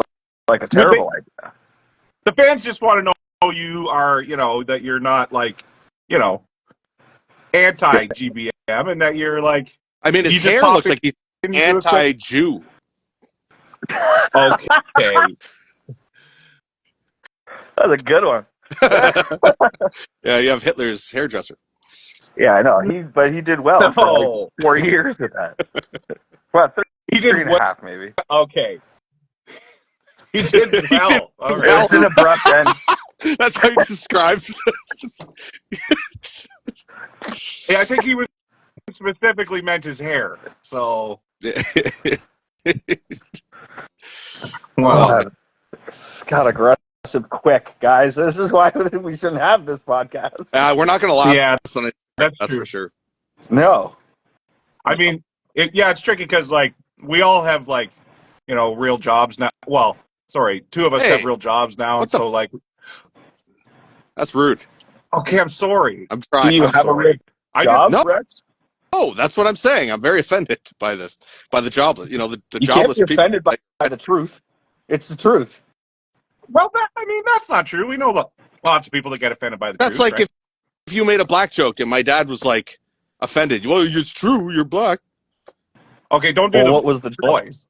like a terrible idea. The fans just want to know you are, that you're not like, anti-GBM, and that you're like. I mean, his You just hair pop looks like he's in, you do a quick- anti-Jew. Okay. That's a good one. Oh. Yeah, you have Hitler's hairdresser. Yeah, I know. But he did well for like 4 years with that. Well, He three did and a well. half maybe. Okay. He did well. All It right. was an abrupt end. That's how you describe. Yeah, I think he was specifically meant his hair. So. Well, It's got aggressive quick, guys. This is why we shouldn't have this podcast. we're not going to allow Yeah, this on it. that's That's true. for sure. No. I mean, it's tricky because like we all have like, real jobs now. Well, sorry, 2 of us Hey, have real jobs now, and what the- so like. That's rude. Okay, I'm sorry. I'm trying. Do you I'm have a sorry. real I job, No. Rex? Oh, that's what I'm saying. I'm very offended by this, by the jobless. The You jobless can't be people. offended by the truth. It's the truth. Well, that's not true. We know lots of people that get offended by the That's truth. like right? if you made a black joke and my dad was like offended. Well, it's true. You're black. Okay, don't do Well, the what was the voice.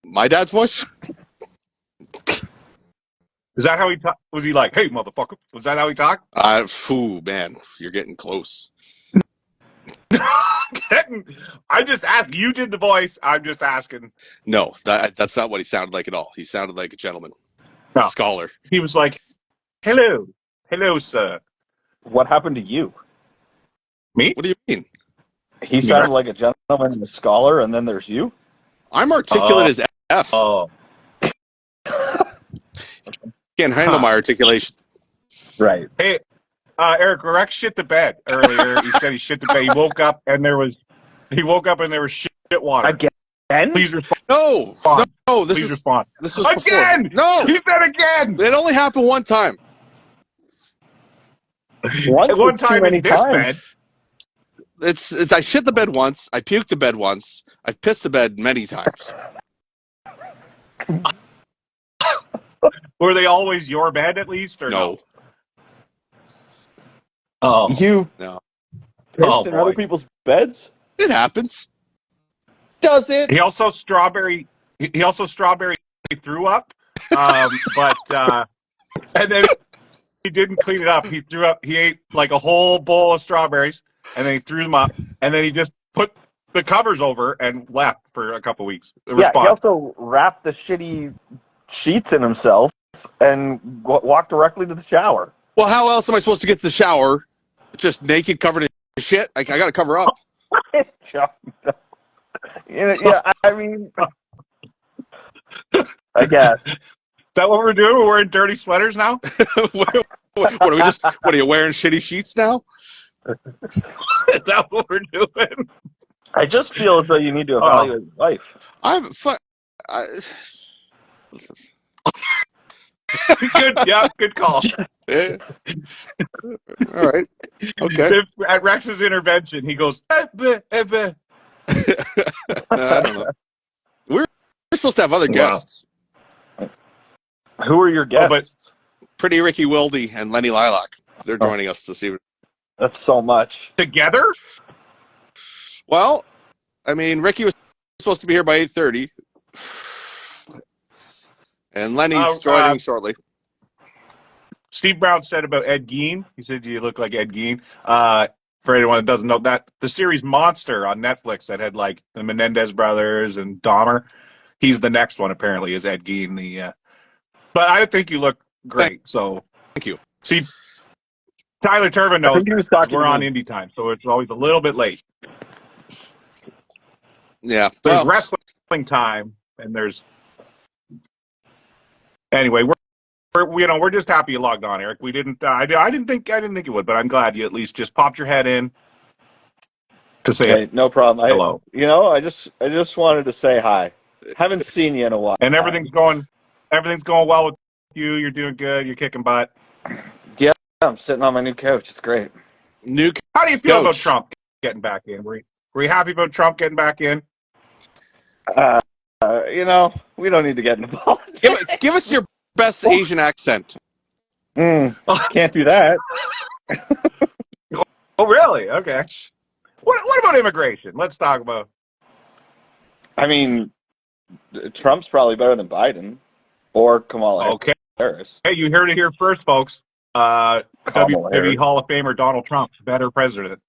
My dad's voice. Is that how he talked? Was he like, "Hey, motherfucker"? Was that how he talked? Man, you're getting close. I just asked. You did the voice. I'm just asking. No, that's not what he sounded like at all. He sounded like a gentleman, No. a scholar. He was like, "Hello, sir." What happened to you? Me? What do you mean? He sounded like a gentleman and a scholar, and then there's you? I'm articulate as F. Oh, Can't handle my articulation. Right. hey, Eric, Rex shit the bed earlier. He said he shit the bed. He woke up and there was shit water. Again? Please respond. No. This Please is respond. this was Again. before. No, He said again. it only happened one time. Once At one is too time many in this times. bed. It's I shit the bed once. I puked the bed once. I've pissed the bed many times. Were they always your bed at least, or No. Oh, You No. pissed in other people's beds? It happens. Does it? He also strawberry threw up, but and then he didn't clean it up. He threw up. He ate like a whole bowl of strawberries, and then he threw them up, and then he just put the covers over and left for a couple weeks. He also wrapped the shitty sheets in himself and walked directly to the shower. Well, how else am I supposed to get to the shower? Just naked, covered in shit? I got to cover up. Yeah, I mean, I guess. Is that what we're doing? We're wearing dirty sweaters now? What are we just? What are you wearing? Shitty sheets now? Is that what we're doing? I just feel as though you need to evaluate life. Good call. Yeah. All right. Okay. At Rex's intervention, he goes, I don't know. We're supposed to have other guests. Who are your guests? Pretty Ricky Wilde and Lenny Lilac. They're joining us this evening. That's so much. Together? Well, I mean, Ricky was supposed to be here by 8:30. And Lenny's joining shortly. Steve Brown said about Ed Gein. He said, "You look like Ed Gein." For anyone that doesn't know, that the series Monster on Netflix that had like the Menendez brothers and Dahmer, he's the next one apparently is Ed Gein. But I think you look great. So thank you. See, Tyler Turbin knows we're on indie indie time, so it's always a little bit late. Yeah, there's wrestling time, and there's anyway. We're just happy you logged on, Eric. We didn't. I didn't think you would, but I'm glad you at least just popped your head in to say no problem. Hello. I just wanted to say hi. Haven't seen you in a while. And everything's going well with you. You're doing good. You're kicking butt. Yeah, I'm sitting on my new couch. It's great. How do you feel about Trump getting back in? Were you happy about Trump getting back in? We don't need to get into politics. Give us your best Asian accent. Can't do that. Oh, really? Okay. What about immigration? Let's talk about. I mean, Trump's probably better than Biden or Kamala Harris. Hey, you heard it here first, folks. WWE Hall of Famer Donald Trump, better president.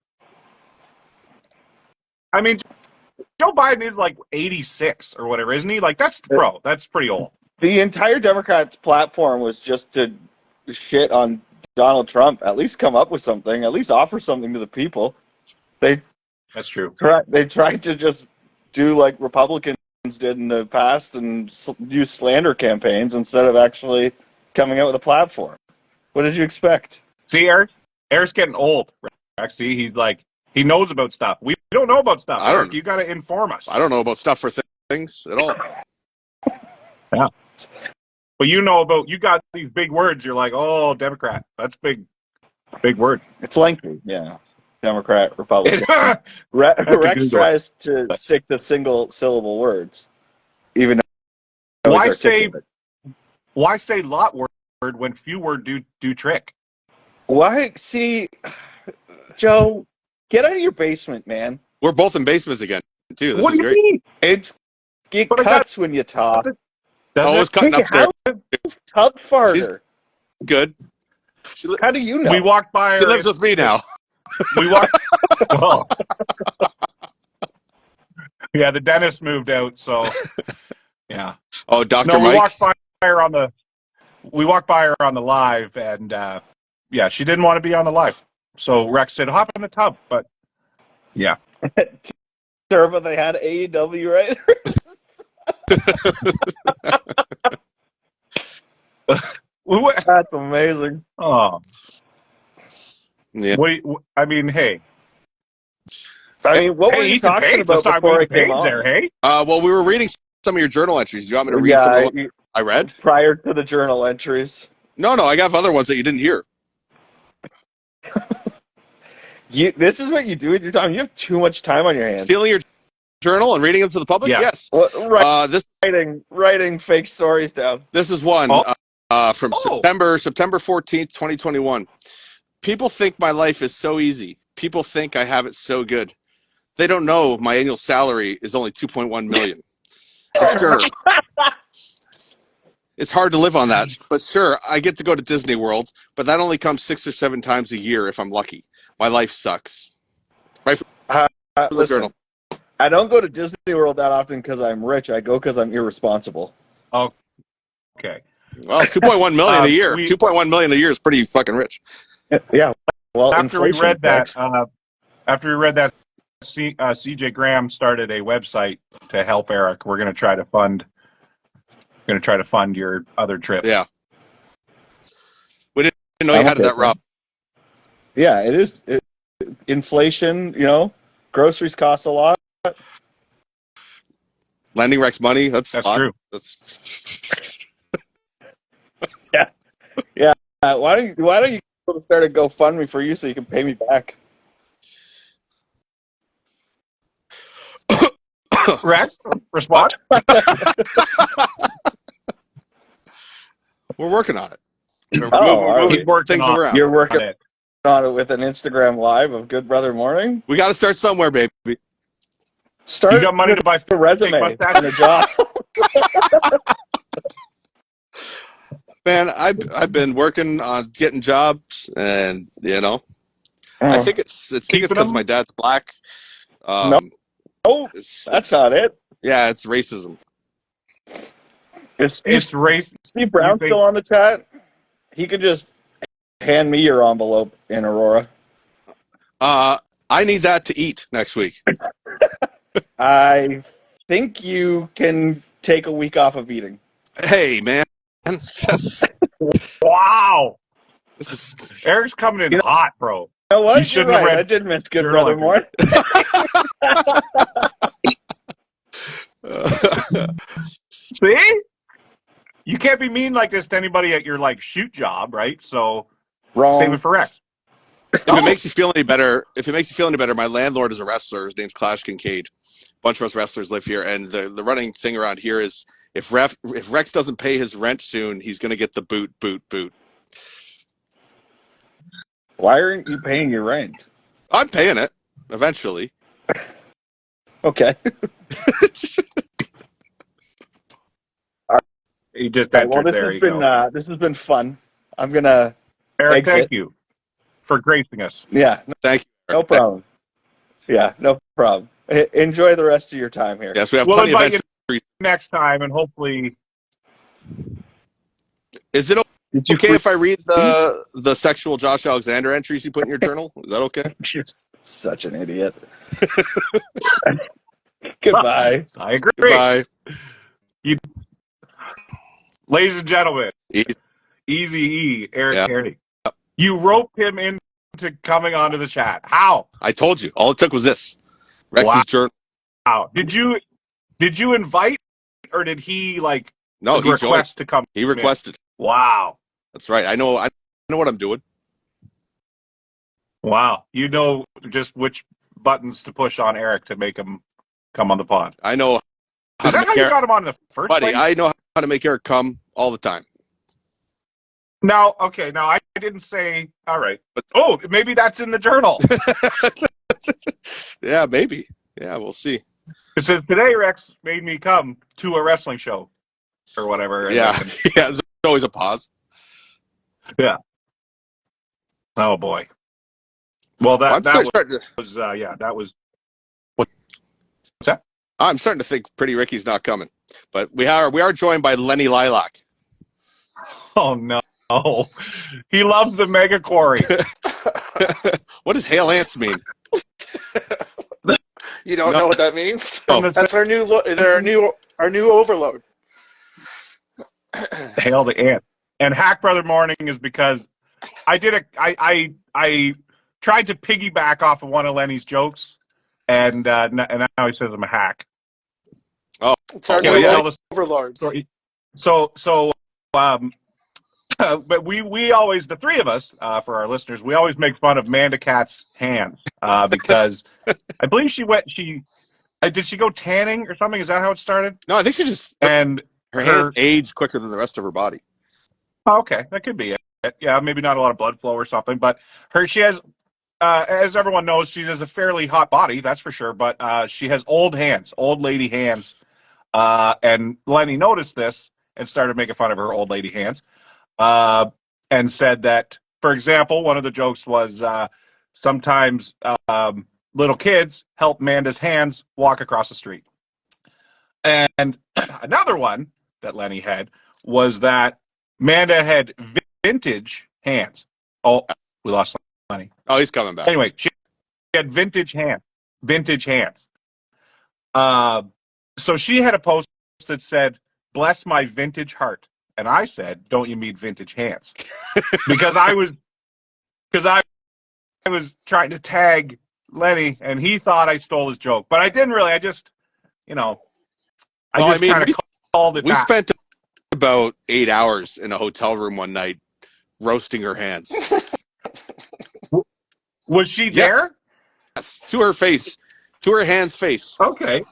I mean, Joe Biden is like 86 or whatever, isn't he? Like, that's pretty old. The entire Democrats' platform was just to shit on Donald Trump. At least come up with something. At least offer something to the people. That's true. They tried to just do like Republicans did in the past and use slander campaigns instead of actually coming out with a platform. What did you expect? See, Eric's getting old. Rex. See, he's like, he knows about stuff. We don't know about stuff. Eric, you got to inform us. I don't know about stuff for things at all. Yeah. But you got these big words. You're like, oh, Democrat. That's big word. It's lengthy. Yeah. Democrat, Republican. Rex tries to stick to single syllable words. Even though why say lot word when few word do trick? Why? See, Joe, get out of your basement, man. We're both in basements again, too. This what is do you great. mean? It cuts when you talk. It's cutting upstairs. Tub farter. She's good. How do you know? We walked by her. She lives with me now. We walked. Oh. Yeah, the dentist moved out, so yeah. Oh, Dr. Mike. We walked by her on the live, and yeah, she didn't want to be on the live. So Rex said, "Hop in the tub," but yeah. But they had AEW right. That's amazing. Oh, yeah. I mean, hey. What were you talking about before I came on? There, hey? Well, we were reading some of your journal entries. Do you want me to read some of what I read? Prior to the journal entries. No, I got other ones that you didn't hear. This is what you do with your time. You have too much time on your hands. Stealing your journal and reading them to the public? Yeah. Yes. Writing fake stories down. This is one from September 14th, 2021. People think my life is so easy. People think I have it so good. They don't know my annual salary is only $2.1 million. Sure. It's hard to live on that, but sure, I get to go to Disney World, but that only comes 6 or 7 times a year if I'm lucky. My life sucks. Right for the Listen, journal. I don't go to Disney World that often because I'm rich. I go because I'm irresponsible. Okay. Well, 2.1 million a year. We- 2.1 million a year is pretty fucking rich. Yeah. Well, after we inflation read that, affects- CJ Graham started a website to help Eric. We're going to try to fund. Your other trips. Yeah. We didn't know you I'm had it okay that rough. Yeah, it is. Inflation, groceries cost a lot. Lending Rex money. That's That's hot. true. That's Why don't you start a GoFundMe for you so you can pay me back? Rex, respond. We're working on it. We're all right. moving things around. You're working on it. on it with an Instagram live of Good Brother Morning. We got to start somewhere, baby. Start You got money to buy a resume mustache? and a job. Man, I've been working on getting jobs, and I think it's because my dad's black. No, that's not it. Yeah, it's racism. It's race. Steve Brown still on the chat? He could just hand me your envelope in Aurora. I need that to eat next week. I think you can take a week off of eating. Hey, man. That's, Wow. this is, Eric's coming in hot, bro. You know what? You shouldn't You're have right. read I did miss Good Journal Brother Morning. See? You can't be mean like this to anybody at your shoot job, right? So Wrong. save it for Rex. if it makes you feel any better, my landlord is a wrestler. His name's Clash Kincaid. A bunch of us wrestlers live here, and the running thing around here is if Rex doesn't pay his rent soon, he's going to get the boot. Why aren't you paying your rent? I'm paying it eventually. Okay. You just Well, entered. this There has you been go. this has been fun. I'm gonna Eric, exit. thank you for gracing us. Yeah. Thank you. No problem. Yeah, no problem. Enjoy the rest of your time here. Yes, we have We'll plenty of invite entries. you next time, and hopefully, Is it Did you okay if I read the sexual Josh Alexander entries you put in your journal? Is that okay? You're such an idiot. Goodbye. I agree. Goodbye. Ladies and gentlemen, Easy. Easy E, Eric Yeah. Kearney. You roped him into coming onto the chat. How? I told you. All it took was this. Rex's journal. How? Did you invite, or did he No, he request joined. to come? He requested. Wow. That's right. I know what I'm doing. Wow. You know just which buttons to push on Eric to make him come on the pod. I know. Is that how you got him on the first buddy? place? I know how to make Eric come all the time. Now, okay. Now, I didn't say, all right. But, maybe that's in the journal. Yeah, maybe. Yeah, we'll see. It says, today Rex made me come to a wrestling show or whatever. And Yeah. Yeah, there's always a pause. Yeah. Oh, boy. Well, that was that was. What's that? I'm starting to think Pretty Ricky's not coming. But we are joined by Lenny Lilac. Oh, no. He loves the mega quarry. What does Hail Ants mean? You don't know what that means? Oh. That's our new overload. Hail the ant. And Hack Brother Morning is because I tried to piggyback off of one of Lenny's jokes, and now he says I'm a hack. Oh, It's our okay, new yeah. overlord. But we always, the three of us, for our listeners, we always make fun of Manda Cat's hands because I believe did she go tanning or something? Is that how it started? No, I think she just And her hands age quicker than the rest of her body. Oh, okay, that could be it. Yeah, maybe not a lot of blood flow or something, but she has as everyone knows, she has a fairly hot body, that's for sure. But she has old hands, old lady hands. And Lenny noticed this and started making fun of her old lady hands, and said that, for example, one of the jokes was sometimes little kids help Amanda's hands walk across the street. And another one that Lenny had was that Amanda had vintage hands. Oh, we lost Lenny. Oh, he's coming back. Anyway, she had vintage hands. So she had a post that said, "Bless my vintage heart," and I said, "Don't you mean vintage hands?" because I was trying to tag Lenny, and he thought I stole his joke, but I didn't really. I just, kind of called it. We spent about 8 hours in a hotel room one night roasting her hands. Was she there? Yes, to her face, to her hand's face. Okay.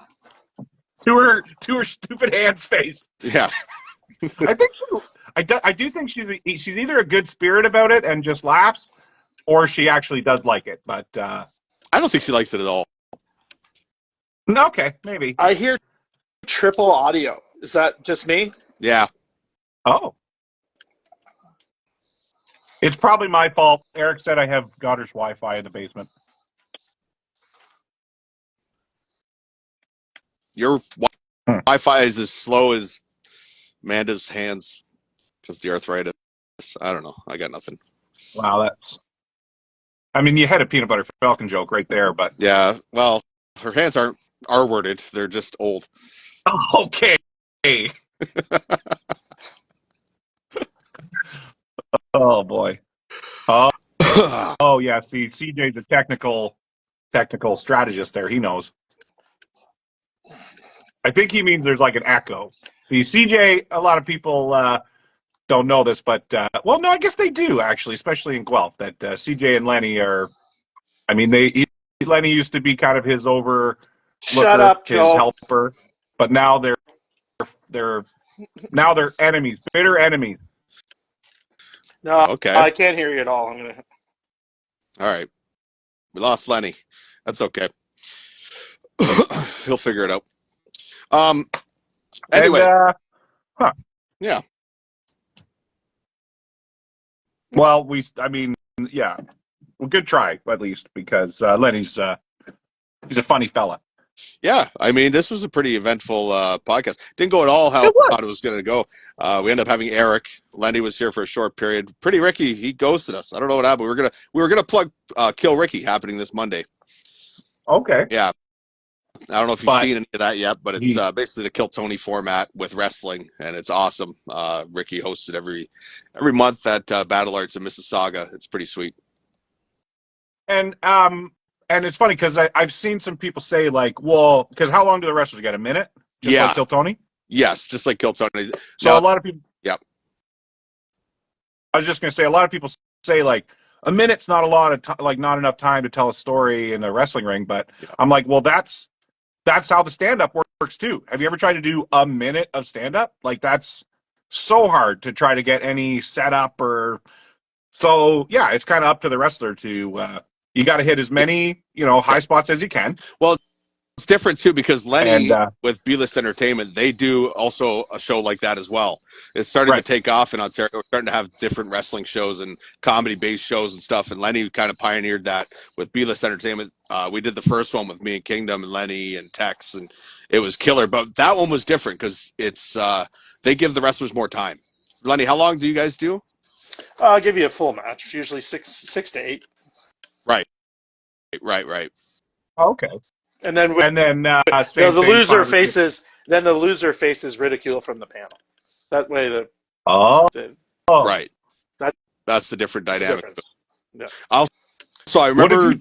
To her stupid hand's face. Yeah. I do think she's either a good spirit about it and just laughs, or she actually does like it. But I don't think she likes it at all. Okay, maybe. I hear triple audio. Is that just me? Yeah. Oh. It's probably my fault. Eric said I have Goddard's Wi-Fi in the basement. Your Wi-Fi is as slow as Amanda's hands because the arthritis. I don't know. I got nothing. Wow, you had a peanut butter falcon joke right there, but Yeah. Well, her hands aren't R-worded. They're just old. okay. Oh boy. Oh yeah. See, CJ's a technical strategist. There, he knows. I think he means there's like an echo. See, CJ, a lot of people don't know this, but well, no, I guess they do actually, especially in Guelph. That CJ and Lenny are. Lenny used to be kind of his overlooker, Shut up, his Joe. helper, but now they're enemies, bitter enemies. No, Okay. I can't hear you at all. All right. We lost Lenny. That's okay. He'll figure it out. Anyway. And, Yeah. Well, yeah. Well, good try, at least, because Lenny's he's a funny fella. Yeah, this was a pretty eventful podcast. Didn't go at all how I thought it was going to go. We ended up having Eric. Lenny was here for a short period. Pretty Ricky, he ghosted us. I don't know what happened. We were gonna plug Kill Ricky happening this Monday. Okay. Yeah, I don't know if you've seen any of that yet, but it's basically the Kill Tony format with wrestling, and it's awesome. Ricky hosts it every month at Battle Arts in Mississauga. It's pretty sweet. And it's funny because I've seen some people say, like, well, because how long do the wrestlers get? A minute? Just like Kill Tony? Yes, just like Kill Tony. So a lot of people. Yep. I was just gonna say, a lot of people say like a minute's not a lot of not enough time to tell a story in a wrestling ring, but I'm like, well, that's how the stand-up works too. Have you ever tried to do a minute of stand-up? Like, that's so hard to try to get any setup or. So yeah, it's kind of up to the wrestler to. You got to hit as many, high spots as you can. Well, it's different too because Lenny with B-List Entertainment, they do also a show like that as well. It's starting to take off in Ontario. We're starting to have different wrestling shows and comedy-based shows and stuff. And Lenny kind of pioneered that with B-List Entertainment. We did the first one with me and Kingdom and Lenny and Tex, and it was killer. But that one was different because it's they give the wrestlers more time. Lenny, how long do you guys do? I'll give you a full match, usually six to 8. Right. Okay. And then the loser faces. Then the loser faces ridicule from the panel. That way right. That's the different dynamic. Yeah. So I remember.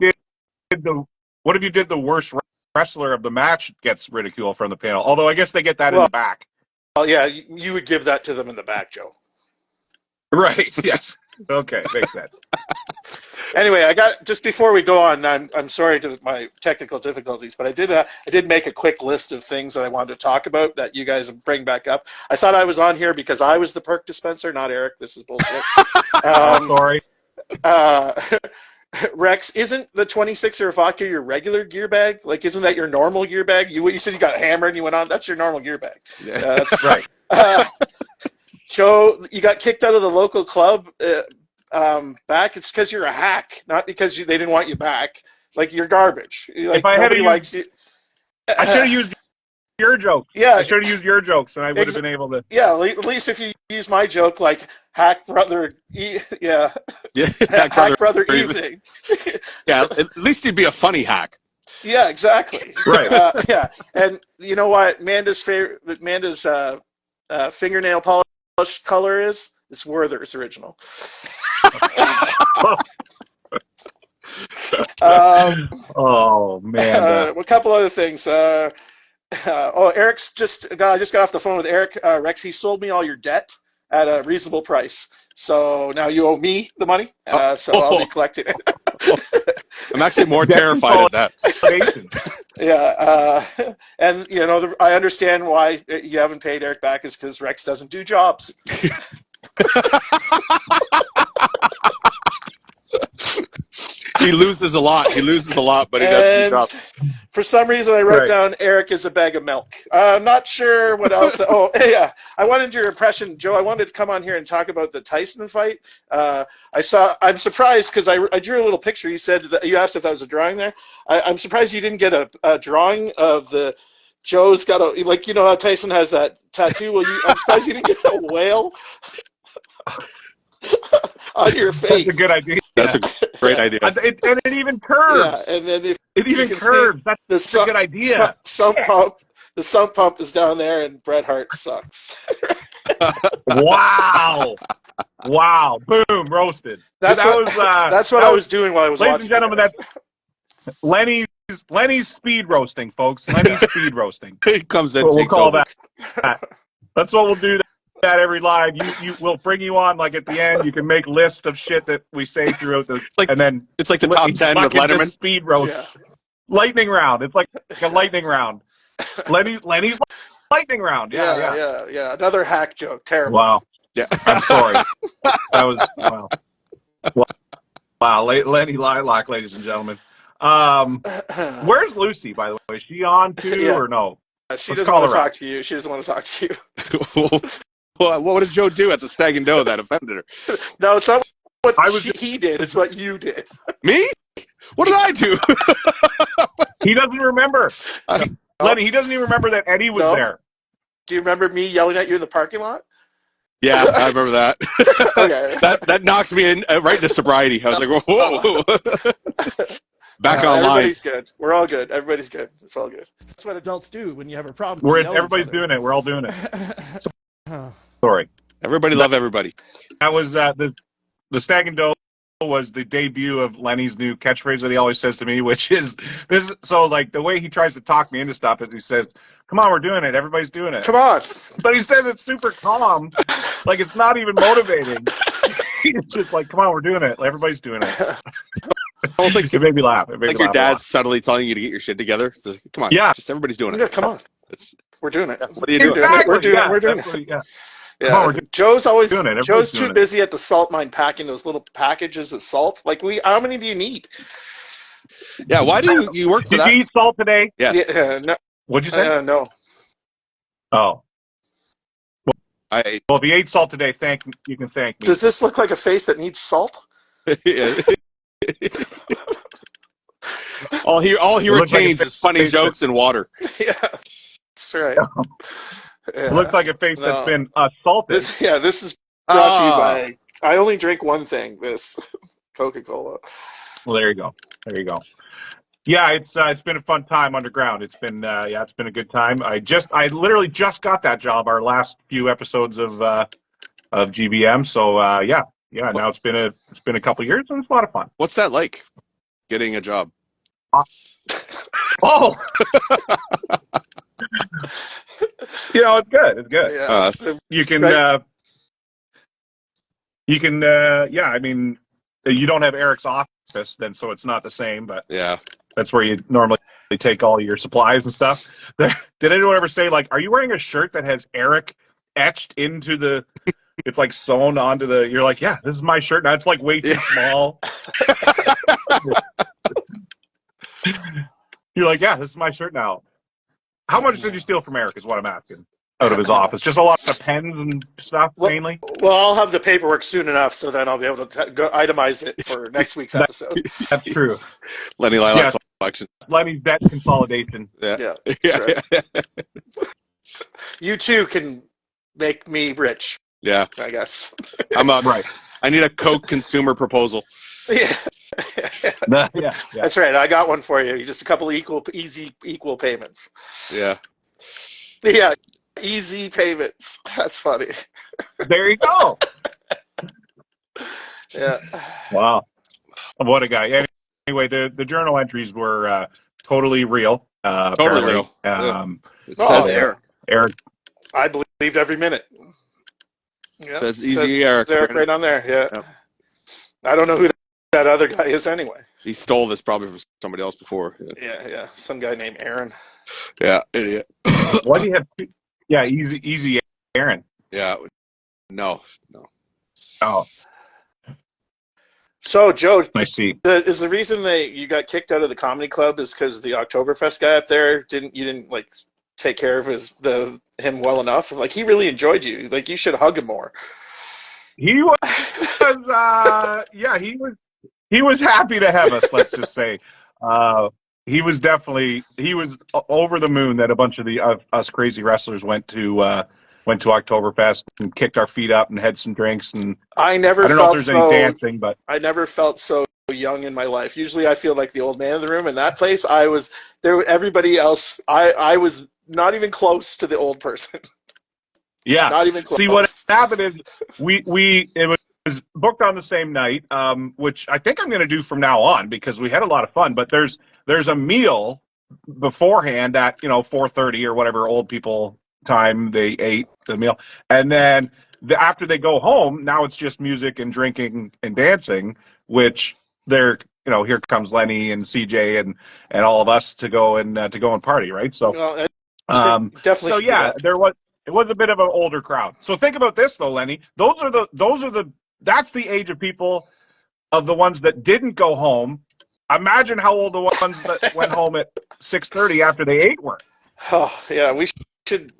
What if you did the worst wrestler of the match gets ridicule from the panel? Although I guess they get that in the back. Well, yeah, you would give that to them in the back, Joe. Right. Yes. Okay. Makes sense. Anyway, just before we go on, I'm sorry to my technical difficulties, but I did make a quick list of things that I wanted to talk about that you guys bring back up. I thought I was on here because I was the perk dispenser, not Eric. This is bullshit. Sorry. Rex, isn't the 26er vodka your regular gear bag? Like, isn't that your normal gear bag? You said you got hammered and you went on. That's your normal gear bag. Yeah. That's Right. Joe, you got kicked out of the local club back. It's because you're a hack, not because they didn't want you back. Like, you're garbage. Like, If I had nobody used- likes you. I should have used your jokes. Yeah. I should have used your jokes, and I would have been able to. Yeah, at least if you use my joke, like hack brother, yeah, Yeah, hack brother evening. Yeah, at least he'd be a funny hack. Yeah, exactly. Right. Yeah, and you know what? Manda's fingernail polish color is? It's Werther's original. Oh man. A couple other things. Eric's I just got off the phone with Eric. Rex, he sold me all your debt at a reasonable price. So now you owe me the money. So I'll be collecting it. I'm actually more terrified of that. Yeah, and you know, I understand why you haven't paid Eric back is because Rex doesn't do jobs. He loses a lot. But he does a good job. For some reason, I wrote Right. down Eric is a bag of milk. I'm not sure what else. Oh, yeah. I wanted your impression, Joe. I wanted to come on here and talk about the Tyson fight. I'm surprised because I drew a little picture. You said that, you asked if that was a drawing there. I'm surprised you didn't get a drawing of the Joe's got a, like, you know how Tyson has that tattoo? Well, I'm surprised you didn't get a whale on your face. That's a good idea. That's a great idea. And it even curves. Yeah, and then if It even you can curves. see That's a good idea. The sump pump is down there, and Bret Hart sucks. Wow. Wow. Boom. Roasted. That's what I was doing while I was Ladies watching. and gentlemen, that's Lenny's speed roasting, folks. Lenny's speed roasting. He comes in, We'll takes call over. that. That's what we'll do. That every live, we'll bring you on. Like at the end, you can make lists of shit that we say throughout the, Like- and then It's like the top 10 with fucking Letterman. just speed roast, Yeah. lightning round. It's like a lightning round. Lenny's lightning round. Yeah. Another hack joke. Terrible. Wow. Yeah. I'm sorry. That was wow. Wow. Lenny Lilac, ladies and gentlemen. Where's Lucy, by the way? Is she on too, Yeah. or no? She let's doesn't call want to her talk out. to you. She doesn't want to talk to you. Well, what did Joe do at the Stag and Doe that offended her? No, it's not what I was he did. It's what you did. Me? What did I do? He doesn't remember. Lenny, he doesn't even remember that Eddie was No. there. Do you remember me yelling at you in the parking lot? Yeah, I remember that. Okay. that knocked me in right into sobriety. I was like, whoa. Back online. Everybody's good. We're all good. Everybody's good. It's all good. That's what adults do when you have a problem. You yell at each Everybody's other. doing it. We're all doing it. Oh. Sorry. Everybody love everybody. That was the Stag and Doe was the debut of Lenny's new catchphrase that he always says to me, which is this. So like the way he tries to talk me into stuff is he says, "Come on, we're doing it. Everybody's doing it." Come on. But he says it's super calm, like it's not even motivating. He's just like, "Come on, we're doing it. Everybody's doing it." Almost like, It made me laugh. It made like me your laugh a lot. dad's subtly telling you to get your shit together. So, come on. Yeah. Just everybody's doing it. Yeah, come on. It's, We're doing it. what are you doing? Exactly. We're doing it. Yeah, We're doing that's it. what he- yeah. Yeah. Come on, we're Joe's always doing it. Everybody's Joe's doing too it. busy at the salt mine packing those little packages of salt. Like how many do you need? Yeah, why do you work for Did that? you eat salt today? Yes. Yeah, no, What'd you say? no. Oh. I, Well, if you ate salt today, you can thank me. Does this look like a face that needs salt? yeah. all he It looks like retains a is funny face jokes and water. Yeah, that's right. It looks like a face No. that's been assaulted. This is brought to you Ah. by. I only drink one thing. This Coca-Cola. Well, there you go. There you go. Yeah, it's been a fun time underground. It's been it's been a good time. I literally just got that job. Our last few episodes of GBM. So now it's been a couple years and it's a lot of fun. What's that like? Getting a job. Oh, it's good. It's good. Yeah. You can Right. I mean, you don't have Eric's office then, so it's not the same. But Yeah. that's where you normally take all your supplies and stuff. Did anyone ever say, like, are you wearing a shirt that has Eric etched into the It's like sewn onto the. You're like, yeah, this is my shirt now. It's like way too small. You're like, yeah, this is my shirt now. How much did you steal from Eric? Is what I'm asking. Out of his office, just a lot of pens and stuff, mainly. Well, I'll have the paperwork soon enough, so then I'll be able to go itemize it for next week's episode. That's true. Lenny Lilac collection. Lenny's debt consolidation. Yeah, that's right. You too can make me rich. Yeah, I guess. I'm up. Right. I need a Coke consumer proposal. Yeah. Yeah. That's right. I got one for you. Just a couple of easy payments. Yeah. Yeah. Easy payments. That's funny. There you go. Yeah. Wow. What a guy. Anyway, the journal entries were totally real. Totally real. It says Eric. I believed every minute. Yeah. It says easy Eric. Right on there. Yeah. Yep. I don't know who that other guy is anyway. He stole this probably from somebody else before. Yeah. Some guy named Aaron. Yeah, idiot. Why do you have two? Yeah, easy Aaron. Yeah. No. Oh. So, Joe, I see. Is the reason you got kicked out of the comedy club is because the Oktoberfest guy up there didn't like take care of him well enough? Like, he really enjoyed you. Like, you should hug him more. He was he was happy to have us, let's just say. He was over the moon that a bunch of us crazy wrestlers went to Oktoberfest and kicked our feet up and had some drinks, and I don't know if there's any dancing, but I never felt so young in my life. Usually I feel like the old man in the room. In that place, I was there. Everybody else, I was not even close to the old person. Yeah, not even close. See, what happened is it was booked on the same night, which I think I'm going to do from now on because we had a lot of fun. But there's a meal beforehand at 4:30 or whatever old people time they ate the meal, and then after they go home, now it's just music and drinking and dancing, which they're here comes Lenny and CJ and all of us to go and party, right? So definitely. So yeah, it was a bit of an older crowd. So think about this though, Lenny. That's the age of people, of the ones that didn't go home. Imagine how old the ones that went home at 6:30 after they ate were. Oh yeah, you should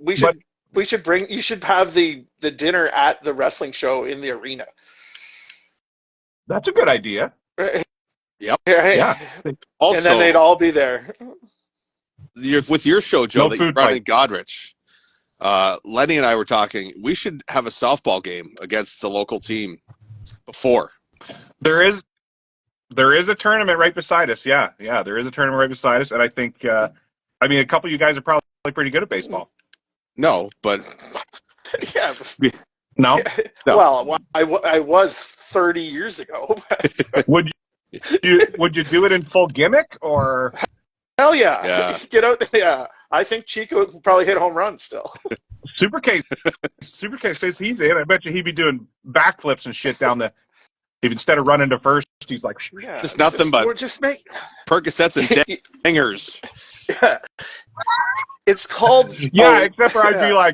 have the dinner at the wrestling show in the arena. That's a good idea. Right. Yep. Yeah. Also, and then they'd all be there. With your show, Joe, No that you food brought fight. in Godrich. Lenny and I were talking. We should have a softball game against the local team before. There is a tournament right beside us. Yeah, there is a tournament right beside us, and I think a couple of you guys are probably pretty good at baseball. No, but Yeah. No. No. Well, I was 30 years ago. Would you do it in full gimmick or? Hell yeah. Yeah. Get out there. Yeah. I think Chico would probably hit a home run still. Supercase says he's in. I bet you he'd be doing backflips and shit down the. If instead of running to first, he's like, Yeah. Just nothing but or just make Percocets and dingers. Yeah. It's called. yeah. Except for yeah.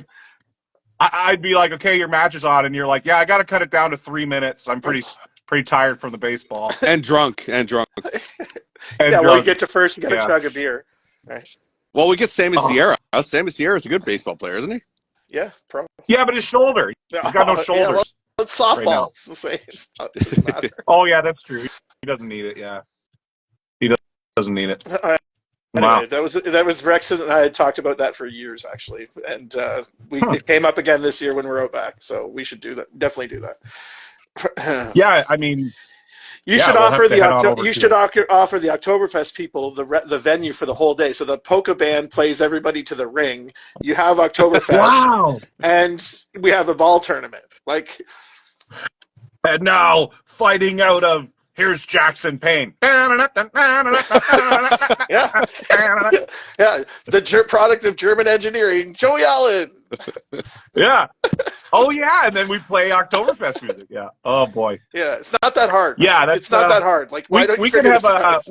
I'd be like, okay, your match is on, and you're like, yeah, I got to cut it down to 3 minutes. I'm pretty tired from the baseball. and drunk. And Well, drunk. you get to first, you got to Yeah. chug a beer. Right. Well, we get Sammy Sierra. Sammy Sierra is a good baseball player, isn't he? Yeah, probably. Yeah, but his shoulder. He's got no shoulders. Yeah, well, it's softball. Right now. It's the same. It doesn't matter. Oh, yeah, that's true. He doesn't need it, yeah. He doesn't need it. Anyway, Wow. that was Rex and I had talked about that for years actually, and it came up again this year when we're out back. So we should do that. Definitely do that. Yeah, I mean, You Yeah, should we'll offer have to the head on over you to should offer the Oktoberfest people the venue for the whole day. So the polka band plays everybody to the ring. You have Oktoberfest, wow. and we have a ball tournament. Like, And now, fighting out of here's Jackson Payne. yeah, yeah, the product of German engineering, Joey Allen. Yeah. Oh yeah, and then we play Oktoberfest music. Yeah. Oh boy. Yeah, it's not that hard. Yeah, it's not that hard. Like, why don't you we could figure have this out?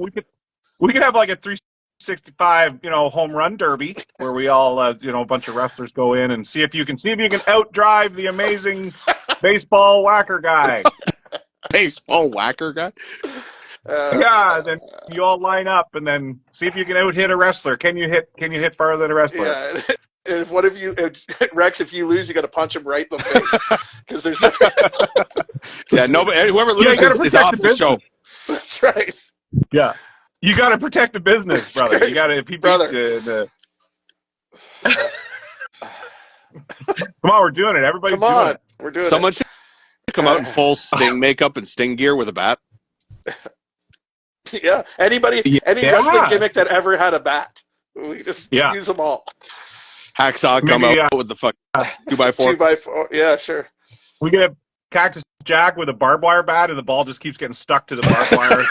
we could have like a 365 home run derby where we all a bunch of wrestlers go in and see if you can outdrive the amazing baseball whacker guy. Baseball whacker guy. Yeah, then you all line up and then see if you can out hit a wrestler. Can you hit farther than a wrestler? Yeah. And if one of you, Rex, if you lose, you got to punch him right in the face because there's no. Yeah, nobody. Whoever you loses gotta is protect off the show. That's right. Yeah, you got to protect the business, brother. You got to if he beats you. Come on, we're doing it. Everybody's Come on, doing it. we're doing Someone it. should come out in full Sting makeup and Sting gear with a bat. Yeah, any wrestling gimmick that ever had a bat, we just use them all. Hacksaw come out with the fuck 2x4. 2x4, yeah, sure. We get a Cactus Jack with a barbed wire bat, and the ball just keeps getting stuck to the barbed wire.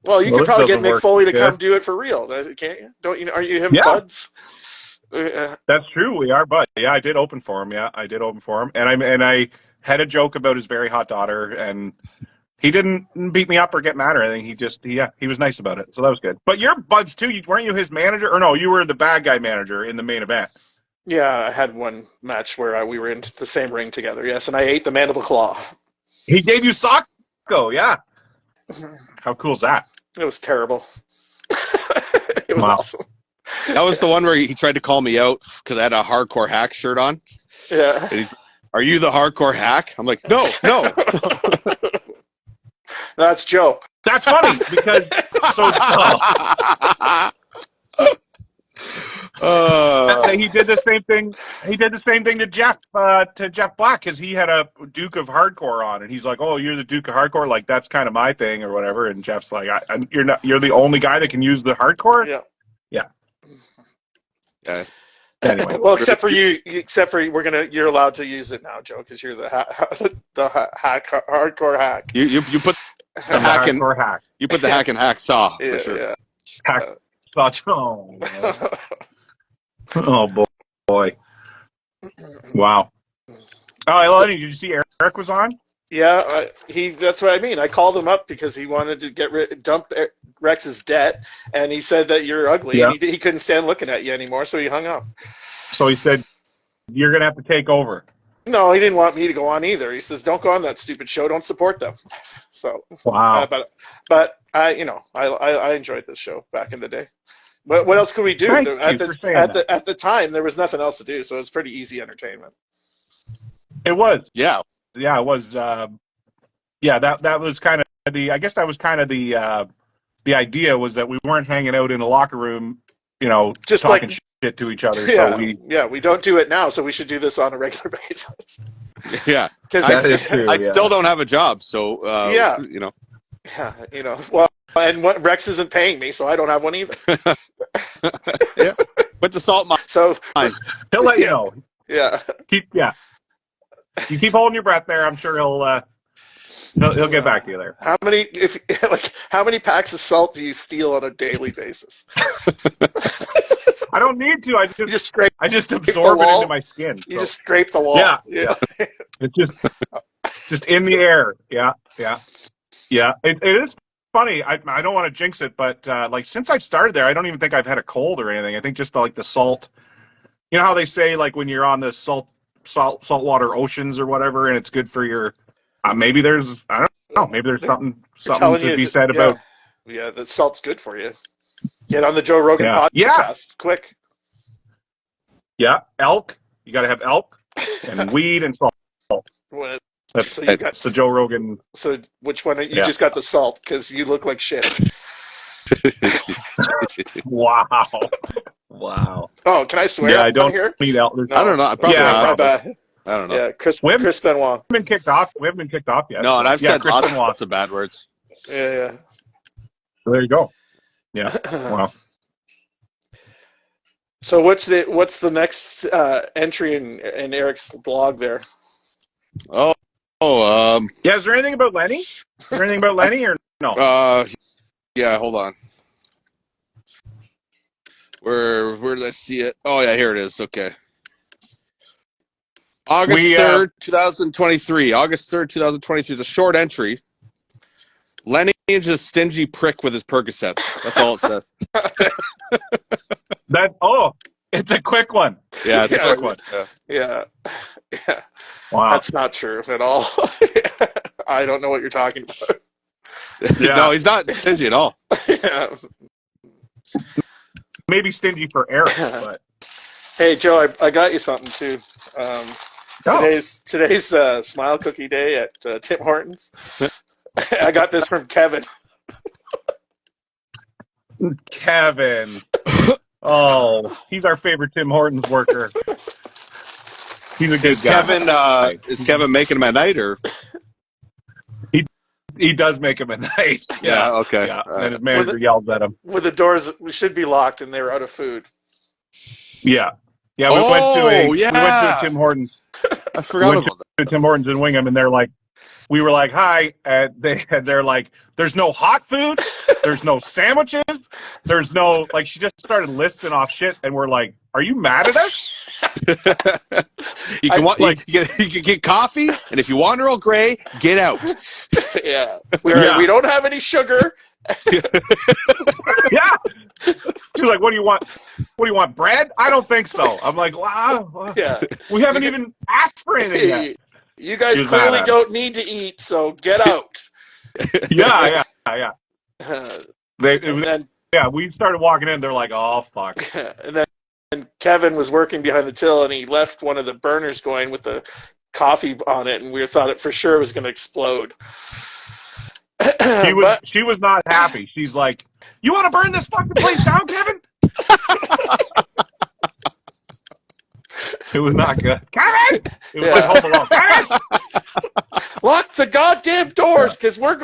Well, you could probably get Mick Foley to come do it for real, can't you? Don't you? Are you him buds? That's true. We are buds. Yeah, I did open for him. Yeah, I did open for him, and I had a joke about his very hot daughter, and he didn't beat me up or get mad or anything. He was nice about it, so that was good. But you're buds too. Weren't you his manager? Or no, you were the bad guy manager in the main event. Yeah, I had one match where we were in the same ring together. Yes, and I ate the mandible claw. He gave you Socko. Yeah. How cool is that? It was terrible. It was awesome. That was the one where he tried to call me out because I had a hardcore hack shirt on. Yeah. Are you the hardcore hack? I'm like, no. That's Joe. That's funny because he did the same thing. He did the same thing to Jeff Black because he had a Duke of Hardcore on, and he's like, "Oh, you're the Duke of Hardcore, like that's kind of my thing or whatever." And Jeff's like, You're the only guy that can use the hardcore." Yeah. Anyway. Well, except for you're allowed to use it now, Joe, because you're the hardcore hack. You put the hack and hack. You put the hack and hacksaw for sure. Yeah. Oh boy! Wow. Oh, did you see Eric was on? Yeah, that's what I mean. I called him up because he wanted to dump Rex's debt, and he said that you're ugly, and he couldn't stand looking at you anymore, so he hung up. So he said, "You're gonna have to take over." No, he didn't want me to go on either. He says, "Don't go on that stupid show. Don't support them." So wow. But I enjoyed this show back in the day. But what else could we do? At the time, there was nothing else to do, so it was pretty easy entertainment. It was. Yeah. Yeah, it was. That was kind of I guess that was kind of the idea was that we weren't hanging out in a locker room, just talking shit to each other. Yeah, so we don't do it now, so we should do this on a regular basis. Yeah, because I still don't have a job, so Yeah, well, and Rex isn't paying me, so I don't have one either. Yeah, put the salt mine. So he'll let you know. Yeah. You keep holding your breath there. I'm sure he'll get back to you there. How many packs of salt do you steal on a daily basis? I don't need to. I just absorb it into my skin. You just scrape the wall. Yeah. It's just in the air. Yeah. It is funny. I don't want to jinx it, but since I started there, I don't even think I've had a cold or anything. I think just the salt. You know how they say when you're on the saltwater oceans or whatever, and it's good for your. Maybe there's I don't know. Maybe there's something to be said about. Yeah, that salt's good for you. Get on the Joe Rogan podcast, quick. Yeah, elk. You got to have elk and weed and salt. That's the Joe Rogan. So which one? You just got the salt because you look like shit. Wow. Oh, can I swear? Yeah, I don't need elk. No. I don't know. Probably I don't know. Yeah, Chris Benoit. We haven't been kicked off yet. No, and I've said lots of bad words. Yeah. So there you go. Yeah. Wow. So what's the next entry in Eric's blog there? Yeah. Is there anything about Lenny? Or no? Yeah. Hold on. Where did I see it? Oh yeah, here it is. Okay. August 3rd, 2023. August 3rd, 2023 is a short entry. Lenny is a stingy prick with his Percocets. That's all it says. It's a quick one. Yeah, it's Yeah. a quick one. Yeah. Yeah. Wow. That's not true at all. I don't know what you're talking about. Yeah. No, he's not stingy at all. Yeah. Maybe stingy for Eric, but Hey, Joe, I got you something too. Today's Smile Cookie Day at Tim Hortons. I got this from Kevin. Kevin. Oh, he's our favorite Tim Hortons worker. He's a good guy. Is Kevin making him at night or? He does make him at night. Yeah. Okay. Yeah. All right. And his manager yells at him. With the doors should be locked and they were out of food. Yeah. Yeah. We went to a Tim Hortons. I forgot about that. To Tim Hortons in Wingham, and we were like, hi, and they're like, there's no hot food, there's no sandwiches, there's no, like, she just started listing off shit, and we're like, are you mad at us? You can get coffee, and if you want Earl Grey, get out. Yeah. We don't have any sugar. Yeah. She was like, what do you want? What do you want, bread? I don't think so. I'm like, wow. Yeah. We haven't even asked for anything yet. You guys clearly don't need to eat, so get out. Yeah. Then We started walking in. They're like, oh, fuck. and then Kevin was working behind the till, and he left one of the burners going with the coffee on it, and we thought it for sure was going to explode. She was not happy. She's like, you want to burn this fucking place down, Kevin? It was not good. Kevin! It was like Home Alone. Kevin! Lock the goddamn doors, because we're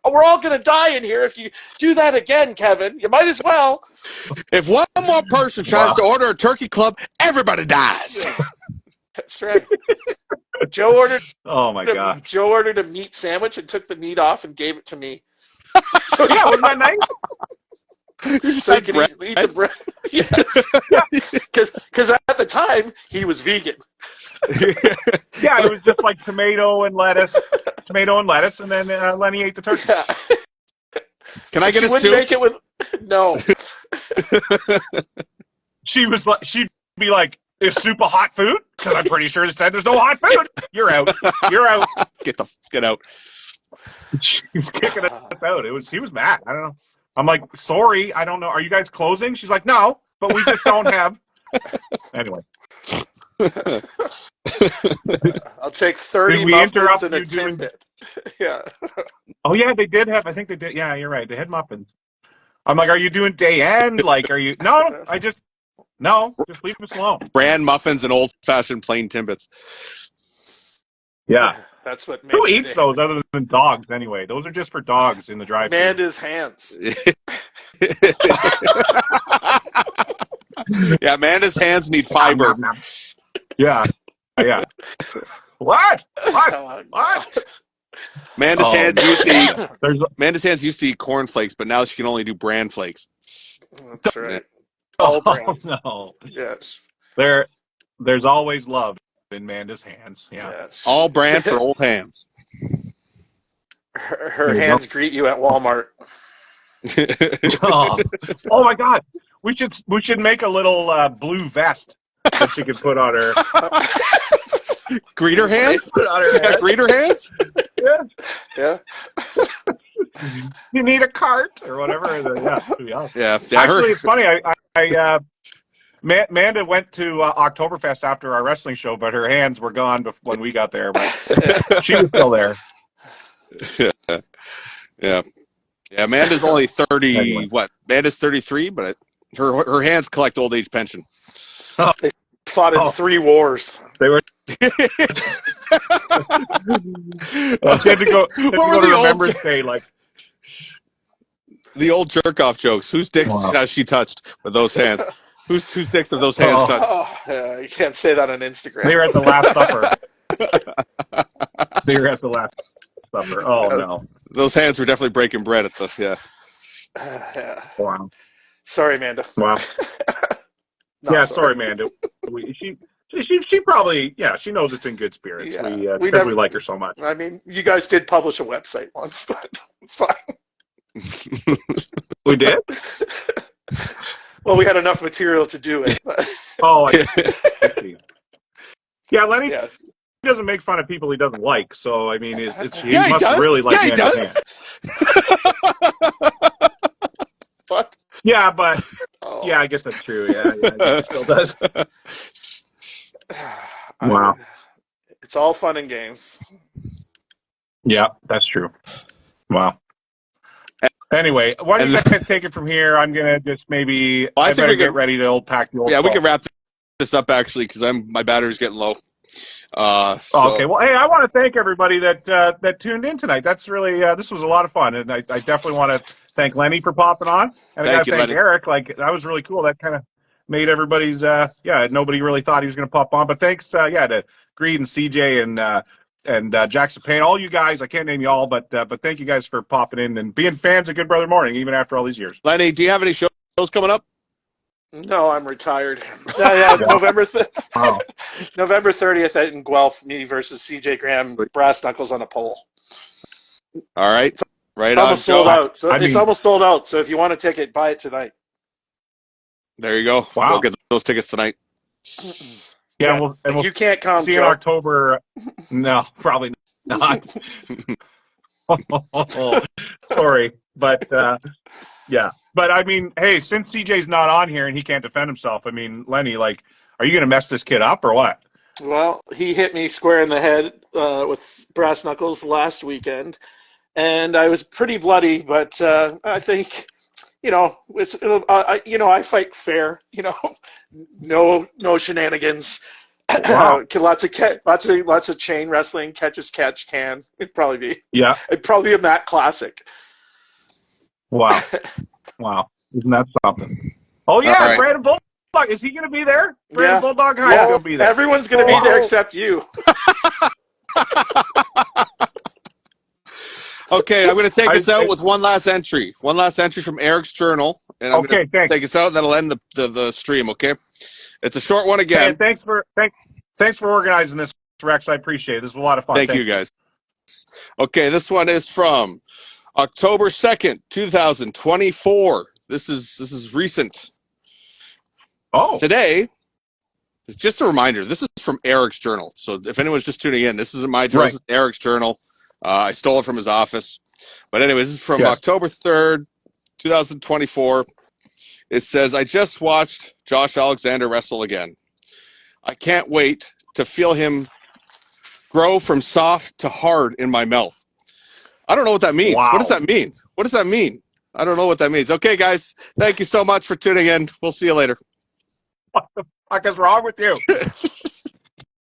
all going to die in here if you do that again, Kevin. You might as well. If one more person tries to order a turkey club, everybody dies. That's right. Joe ordered. Oh my god! Joe ordered a meat sandwich and took the meat off and gave it to me. So yeah, wasn't that nice? So he could eat the bread. Yes. Because at the time he was vegan. Yeah, it was just like tomato and lettuce, and then Lenny ate the turkey. Yeah. Can I get she a wouldn't soup? make it with no. She was like, she'd be like, "Is soup a hot food?" Because I'm pretty sure it said there's no hot food. You're out. You're out. Get out. She was kicking us out. He was mad. I don't know. I'm like, sorry, I don't know. Are you guys closing? She's like, no, but we just don't have. Anyway. I'll take 30 muffins and a Timbit. Yeah. Oh yeah, they did have. I think they did. Yeah, you're right. They had muffins. I'm like, are you doing day end? Like, are you? No, just leave us alone. Bran muffins and old-fashioned plain Timbits. Yeah. That's what. Who eats those other than dogs? Anyway, those are just for dogs in the drive-thru. Amanda's hands. Yeah, Amanda's hands need fiber. Yeah. What? Amanda's hands used to eat cornflakes, but now she can only do bran flakes. That's right. All bran. No. Yes. There's always love in Amanda's hands. Yeah. Yes. All bran for old hands. Her hands greet you at Walmart. Oh my God! We should make a little blue vest that she could put on her. Greeter hands? Put on her head. Greeter hands? Yeah. You need a cart or whatever. Yeah. Actually, it's funny. Amanda went to Oktoberfest after our wrestling show, but her hands were gone when we got there. But she was still there. Yeah. Amanda's only 30. Anyway. What? Amanda's 33, but her hands collect old age pension. They fought in 3 wars. They were. She had to go to Remembrance Day, like the old jerk off jokes. Whose dicks has she touched with those hands? Whose dicks have those hands touched? Oh, yeah, you can't say that on Instagram. they were at the Last Supper. Oh no. Those hands were definitely breaking bread at the Yeah. Wow. Sorry, Amanda. Wow. Not sorry, Amanda. She probably, she knows it's in good spirits. Yeah. We because we like her so much. I mean, you guys did publish a website once, but it's fine. We did? Well, we had enough material to do it. But Oh, I see. Yeah, Lenny Yeah. doesn't make fun of people he doesn't like. So I mean, he Yeah, he must does. really like Yeah, he Mandy's does. hand. What? Yeah, but Oh. yeah, I guess that's true. Yeah, I guess he still does. Wow. It's all fun and games. Yeah, that's true. Wow. Anyway, why don't you guys take it from here? I'm gonna just maybe I better get ready to pack the old. Yeah, we can wrap this up actually because my battery's getting low. So. Okay. Well, hey, I want to thank everybody that tuned in tonight. That's really this was a lot of fun, and I definitely want to thank Lenny for popping on, and I got to thank Lenny. Eric. Like that was really cool. That kind of made everybody's nobody really thought he was going to pop on, but thanks to Greed and CJ and Jackson Payne, all you guys. I can't name you all, but thank you guys for popping in and being fans of Good Brother Morning even after all these years. Lenny, do you have any shows coming up? No, I'm retired. Yeah, November 30th in Guelph, me versus CJ Graham, brass knuckles on a pole. All right, right on. Almost sold out. So it's almost sold out. So if you want a ticket, buy it tonight. There you go. Wow. Go get those tickets tonight. Yeah, we'll you can't come. See you in October. No, probably not. Sorry, but yeah. But I mean, hey, since CJ's not on here and he can't defend himself, I mean, Lenny, like, are you going to mess this kid up or what? Well, he hit me square in the head with brass knuckles last weekend, and I was pretty bloody. But I think, I fight fair. No shenanigans. Wow. lots of chain wrestling, catch as catch can. It'd probably be a Matt classic. Wow. Wow. Isn't that something? Oh, yeah, right. Brandon Bulldog. Is he going to be there? Brandon Bulldog High is going to be there. Everyone's going to be there except you. Okay, I'm going to take us out with one last entry. One last entry from Eric's journal. And I'm going to take us out, and that'll end the stream, okay? It's a short one again. Hey, thanks for organizing this, Rex. I appreciate it. This was a lot of fun. Thank you, guys. Okay, this one is from October 2nd, 2024. This is recent. Oh. Today, just a reminder, this is from Eric's journal. So if anyone's just tuning in, this isn't my journal. This is Eric's journal. I stole it from his office. But anyways, this is from October 3rd, 2024. It says, I just watched Josh Alexander wrestle again. I can't wait to feel him grow from soft to hard in my mouth. I don't know what that means. Wow. What does that mean? What does that mean? I don't know what that means. Okay, guys, thank you so much for tuning in. We'll see you later. What the fuck is wrong with you?